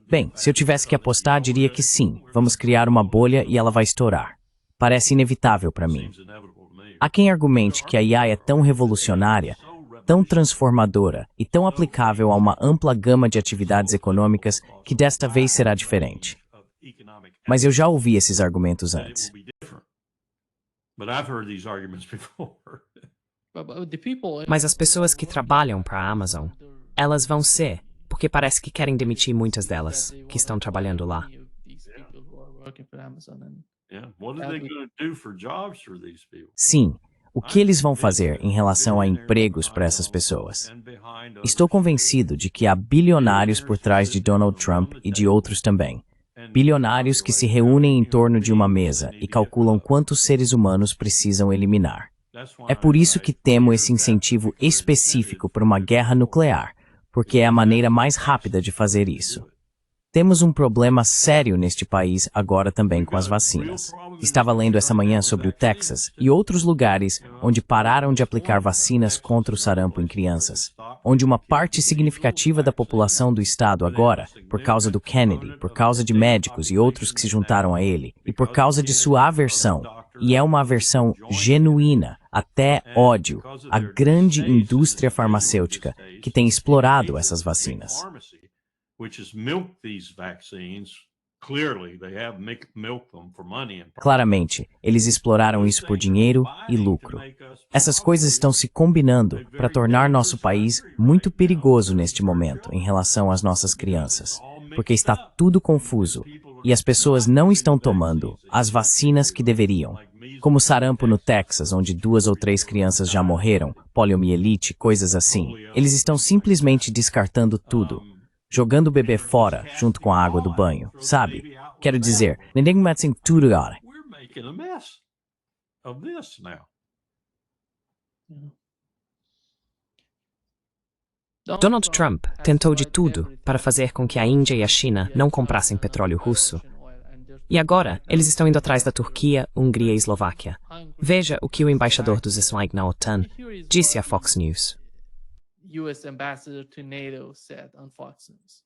Bem, se eu tivesse que apostar, diria que sim, vamos criar uma bolha e ela vai estourar. Parece inevitável para mim. Há quem argumente que a IA é tão revolucionária, tão transformadora e tão aplicável a uma ampla gama de atividades econômicas que desta vez será diferente. Mas eu já ouvi esses argumentos antes. but the people Mas as pessoas que trabalham para a Amazon, elas vão ser, porque parece que querem demitir muitas delas, que estão trabalhando lá. these people who are working for Amazon and Yeah. What are they going to do for jobs for these people? Sim, o que eles vão fazer em relação a empregos para essas pessoas? Estou convencido de que há bilionários por trás de Donald Trump e de outros também. Bilionários que se reúnem em torno de uma mesa e calculam quantos seres humanos precisam eliminar. É por isso que temo esse incentivo específico para uma guerra nuclear, porque é a maneira mais rápida de fazer isso. Temos um problema sério neste país agora também com as vacinas. Estava lendo essa manhã sobre o Texas e outros lugares onde pararam de aplicar vacinas contra o sarampo em crianças, onde uma parte significativa da população do estado agora, por causa do Kennedy, por causa de médicos e outros que se juntaram a ele, e por causa de sua aversão, e é uma aversão genuína, até ódio, à grande indústria farmacêutica que tem explorado essas vacinas. Which has milked these vaccines Claramente, eles exploraram isso por dinheiro e lucro. Essas coisas estão se combinando para tornar nosso país muito perigoso neste momento em relação às nossas crianças, porque está tudo confuso e as pessoas não estão tomando as vacinas que deveriam, como sarampo no Texas, onde 2 ou 3 crianças já morreram, poliomielite, coisas assim. Eles estão simplesmente descartando tudo, jogando o bebê fora junto com a água do banho, sabe? Quero dizer, ninguém mete em tudo agora. Donald Trump tentou de tudo para fazer com que a Índia e a China não comprassem petróleo russo. E agora, eles estão indo atrás da Turquia, Hungria e Eslováquia. Veja o que o embaixador dos Islãs na OTAN disse à Fox News. US ambassador to NATO said on Fox News.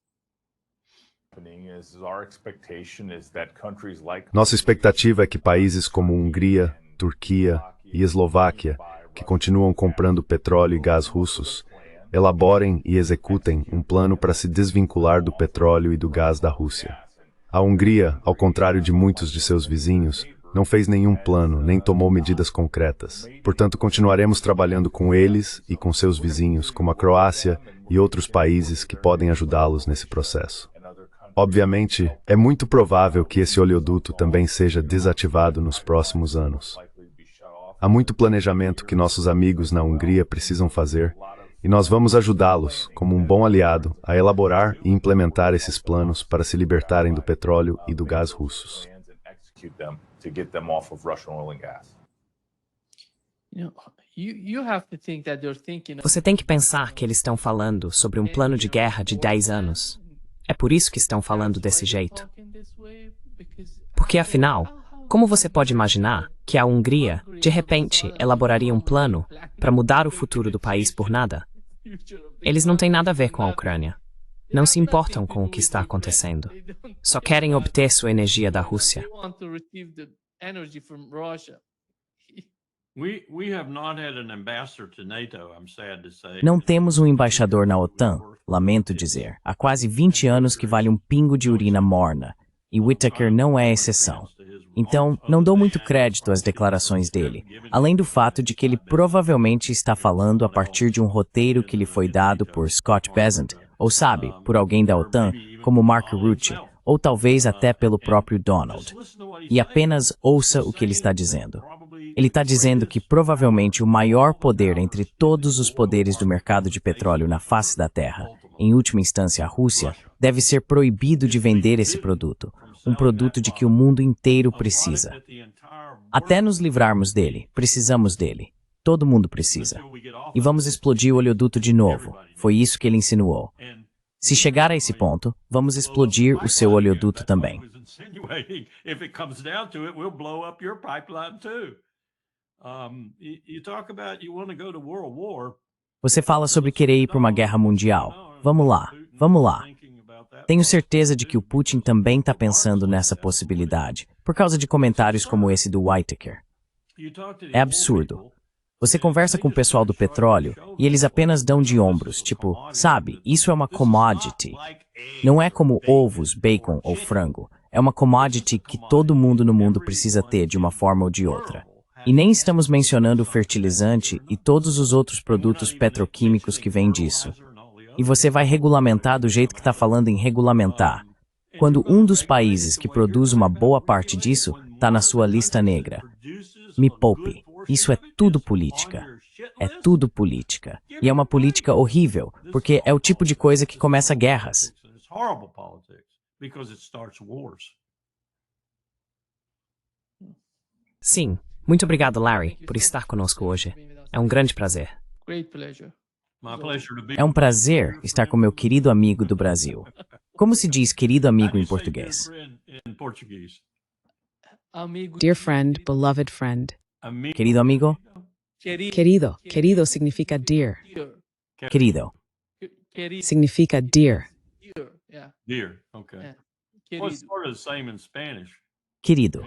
Nossa expectativa é que países como Hungria, Turquia e Eslováquia, que continuam comprando petróleo e gás russos, elaborem e executem um plano para se desvincular do petróleo e do gás da Rússia. A Hungria, ao contrário de muitos de seus vizinhos, não fez nenhum plano, nem tomou medidas concretas. Portanto, continuaremos trabalhando com eles e com seus vizinhos, como a Croácia e outros países que podem ajudá-los nesse processo. Obviamente, é muito provável que esse oleoduto também seja desativado nos próximos anos. Há muito planejamento que nossos amigos na Hungria precisam fazer, e nós vamos ajudá-los, como um bom aliado, a elaborar e implementar esses planos para se libertarem do petróleo e do gás russos. Você tem que pensar que eles estão falando sobre um plano de guerra de 10 anos. É por isso que estão falando desse jeito. Porque, afinal, como você pode imaginar que a Hungria, de repente, elaboraria um plano para mudar o futuro do país por nada? Eles não têm nada a ver com a Ucrânia. Não se importam com o que está acontecendo. Só querem obter sua energia da Rússia. Não temos um embaixador na OTAN, lamento dizer. Há quase 20 anos que vale um pingo de urina morna, e Whitaker não é exceção. Então, não dou muito crédito às declarações dele, além do fato de que ele provavelmente está falando a partir de um roteiro que lhe foi dado por Scott Bessent, ou sabe, por alguém da OTAN, como Mark Rutte, ou talvez até pelo próprio Donald. E apenas ouça o que ele está dizendo. Ele está dizendo que provavelmente o maior poder entre todos os poderes do mercado de petróleo na face da Terra, em última instância a Rússia, deve ser proibido de vender esse produto, um produto de que o mundo inteiro precisa. Até nos livrarmos dele, precisamos dele. Todo mundo precisa. E vamos explodir o oleoduto de novo. Foi isso que ele insinuou. Se chegar a esse ponto, vamos explodir o seu oleoduto também. Você fala sobre querer ir para uma guerra mundial. Vamos lá, vamos lá. Tenho certeza de que o Putin também está pensando nessa possibilidade, por causa de comentários como esse do Whitaker. É absurdo. Você conversa com o pessoal do petróleo e eles apenas dão de ombros, tipo, sabe, isso é uma commodity. Não é como ovos, bacon ou frango. É uma commodity que todo mundo no mundo precisa ter de uma forma ou de outra. E nem estamos mencionando o fertilizante e todos os outros produtos petroquímicos que vêm disso. E você vai regulamentar do jeito que está falando em regulamentar, quando um dos países que produz uma boa parte disso está na sua lista negra. Me poupe. Isso é tudo política. É tudo política. E é uma política horrível, porque é o tipo de coisa que começa guerras. Sim. Muito obrigado, Larry, por estar conosco hoje. É um grande prazer. É um prazer estar com meu querido amigo do Brasil. Como se diz querido amigo em português? Dear friend, beloved friend. Querido amigo? Querido. Querido significa dear. Querido. Significa dear. Querido.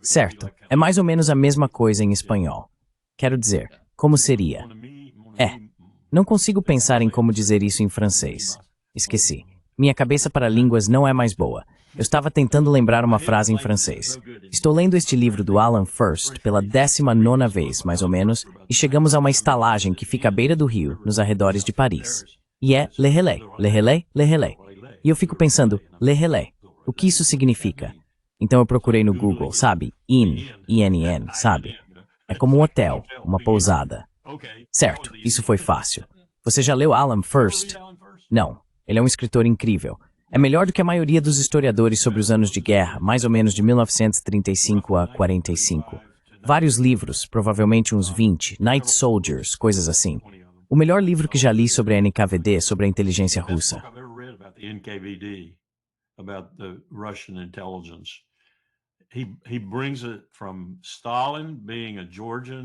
Certo. É mais ou menos a mesma coisa em espanhol. Quero dizer, como seria? Não consigo pensar em como dizer isso em francês. Esqueci. Minha cabeça para línguas não é mais boa. Eu estava tentando lembrar uma frase em francês. Estou lendo este livro do Alan First pela 19ª vez, mais ou menos, e chegamos a uma estalagem que fica à beira do rio, nos arredores de Paris. E é Le Relais, Le Relais, Le Relais. E eu fico pensando, Le Relais, o que isso significa? Então eu procurei no Google, sabe? INN, sabe? É como um hotel, uma pousada. Certo, isso foi fácil. Você já leu Alan First? Não, ele é um escritor incrível. É melhor do que a maioria dos historiadores sobre os anos de guerra, mais ou menos de 1935 a 45. Vários livros, provavelmente uns 20, Night Soldiers, coisas assim. O melhor livro que já li sobre a NKVD, sobre a inteligência russa.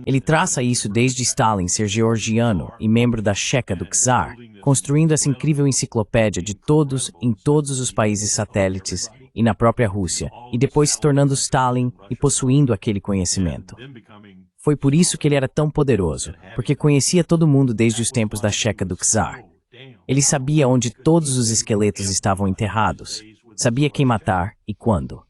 Ele traça isso desde Stalin ser georgiano e membro da Checa do Czar, construindo essa incrível enciclopédia de todos em todos os países satélites e na própria Rússia, e depois se tornando Stalin e possuindo aquele conhecimento. Foi por isso que ele era tão poderoso, porque conhecia todo mundo desde os tempos da Checa do Czar. Ele sabia onde todos os esqueletos estavam enterrados, sabia quem matar e quando.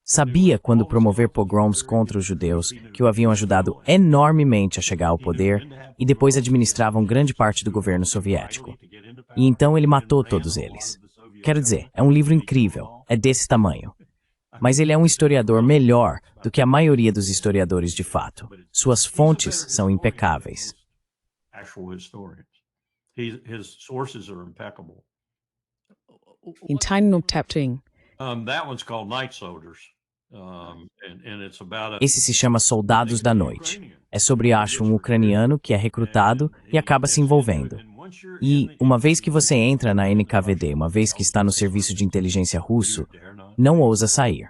Sabia quando promover pogroms contra os judeus, que o haviam ajudado enormemente a chegar ao poder, e depois administravam grande parte do governo soviético. E então ele matou todos eles. Quero dizer, é um livro incrível, é desse tamanho. Mas ele é um historiador melhor do que a maioria dos historiadores de fato. Suas fontes são impecáveis. Em Tiny Tapting. Esse se chama Soldados da Noite. É sobre, acho, um ucraniano que é recrutado e acaba se envolvendo. E, uma vez que você entra na NKVD, uma vez que está no serviço de inteligência russo, não ousa sair.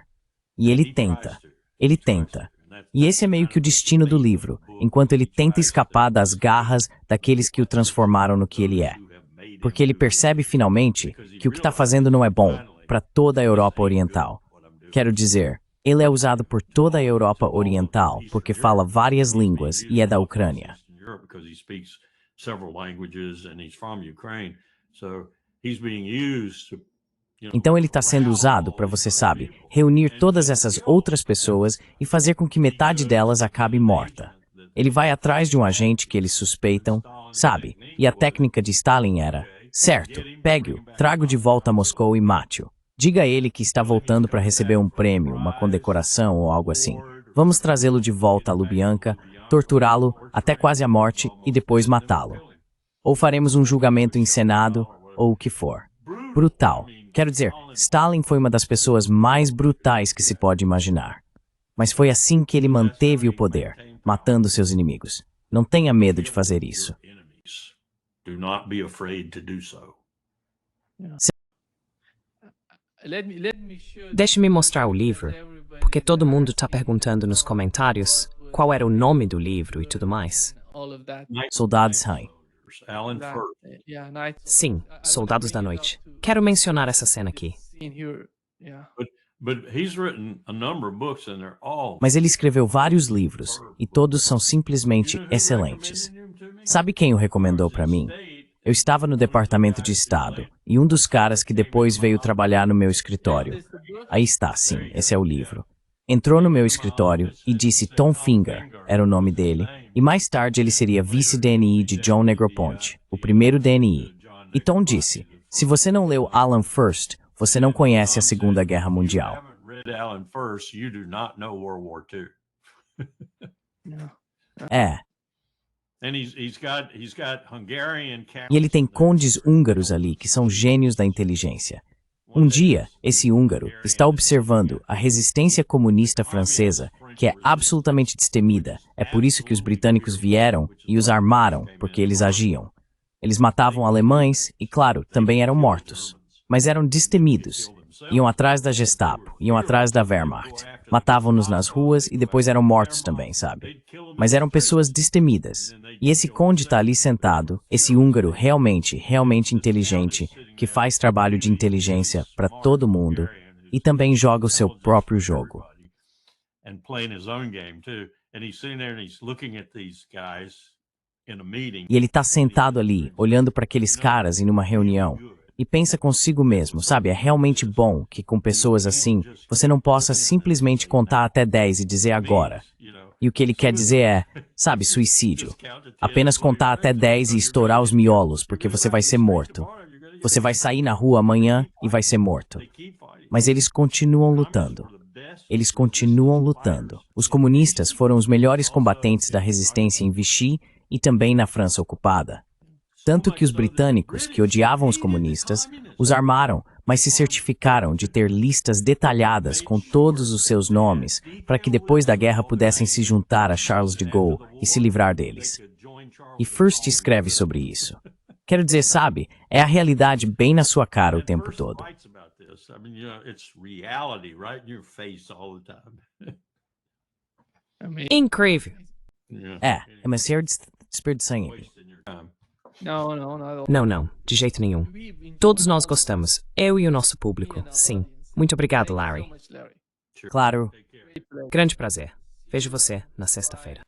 E ele tenta. Ele tenta. E esse é meio que o destino do livro, enquanto ele tenta escapar das garras daqueles que o transformaram no que ele é. Porque ele percebe finalmente que o que está fazendo não é bom para toda a Europa Oriental. Quero dizer, ele é usado por toda a Europa Oriental porque fala várias línguas e é da Ucrânia. Então ele está sendo usado para, você sabe, reunir todas essas outras pessoas e fazer com que metade delas acabe morta. Ele vai atrás de um agente que eles suspeitam, sabe? E a técnica de Stalin era, certo, pegue-o, traga-o de volta a Moscou e mate-o. Diga a ele que está voltando para receber um prêmio, uma condecoração ou algo assim. Vamos trazê-lo de volta a Lubyanka, torturá-lo até quase a morte e depois matá-lo. Ou faremos um julgamento encenado, ou o que for. Brutal. Quero dizer, Stalin foi uma das pessoas mais brutais que se pode imaginar. Mas foi assim que ele manteve o poder, matando seus inimigos. Não tenha medo de fazer isso. Deixe-me mostrar o livro, porque todo mundo está perguntando nos comentários qual era o nome do livro e tudo mais. Soldados Hein. Sim, Soldados da Noite. Quero mencionar essa cena aqui. Mas ele escreveu vários livros, e todos são simplesmente excelentes. Sabe quem o recomendou para mim? Eu estava no Departamento de Estado, e um dos caras que depois veio trabalhar no meu escritório. Aí está, sim, esse é o livro. Entrou no meu escritório e disse Tom Finger, era o nome dele, e mais tarde ele seria vice-DNI de John Negroponte, o primeiro DNI. E Tom disse, se você não leu Alan First, você não conhece a Segunda Guerra Mundial. É. E ele tem condes húngaros ali, que são gênios da inteligência. Um dia, esse húngaro está observando a resistência comunista francesa, que é absolutamente destemida. É por isso que os britânicos vieram e os armaram, porque eles agiam. Eles matavam alemães e, claro, também eram mortos. Mas eram destemidos. Iam atrás da Gestapo, iam atrás da Wehrmacht. Matavam-nos nas ruas e depois eram mortos também, sabe? Mas eram pessoas destemidas. E esse conde está ali sentado, esse húngaro realmente inteligente, que faz trabalho de inteligência para todo mundo e também joga o seu próprio jogo. E ele está sentado ali, olhando para aqueles caras em uma reunião, E pensa consigo mesmo, sabe? É realmente bom que com pessoas assim, você não possa simplesmente contar até 10 e dizer agora. E o que ele quer dizer é, sabe, suicídio. Apenas contar até 10 e estourar os miolos, porque você vai ser morto. Você vai sair na rua amanhã e vai ser morto. Mas eles continuam lutando. Eles continuam lutando. Os comunistas foram os melhores combatentes da resistência em Vichy e também na França ocupada. Tanto que os britânicos, que odiavam os comunistas, os armaram, mas se certificaram de ter listas detalhadas com todos os seus nomes, para que depois da guerra pudessem se juntar a Charles de Gaulle e se livrar deles. E Furst escreve sobre isso. Quero dizer, sabe, é a realidade bem na sua cara o tempo todo. Incrível. É uma série de desperdiçanha. Não, de jeito nenhum. Todos nós gostamos, eu e o nosso público, sim. Muito obrigado, Larry. Claro, Grande prazer. Vejo você na sexta-feira.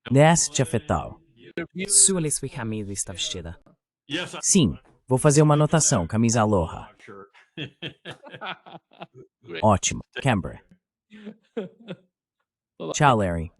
neste afetal. Sua sua camisa está vestida. Sim, vou fazer uma anotação, camisa aloha. Ótimo, Canberra. Tchau, Larry.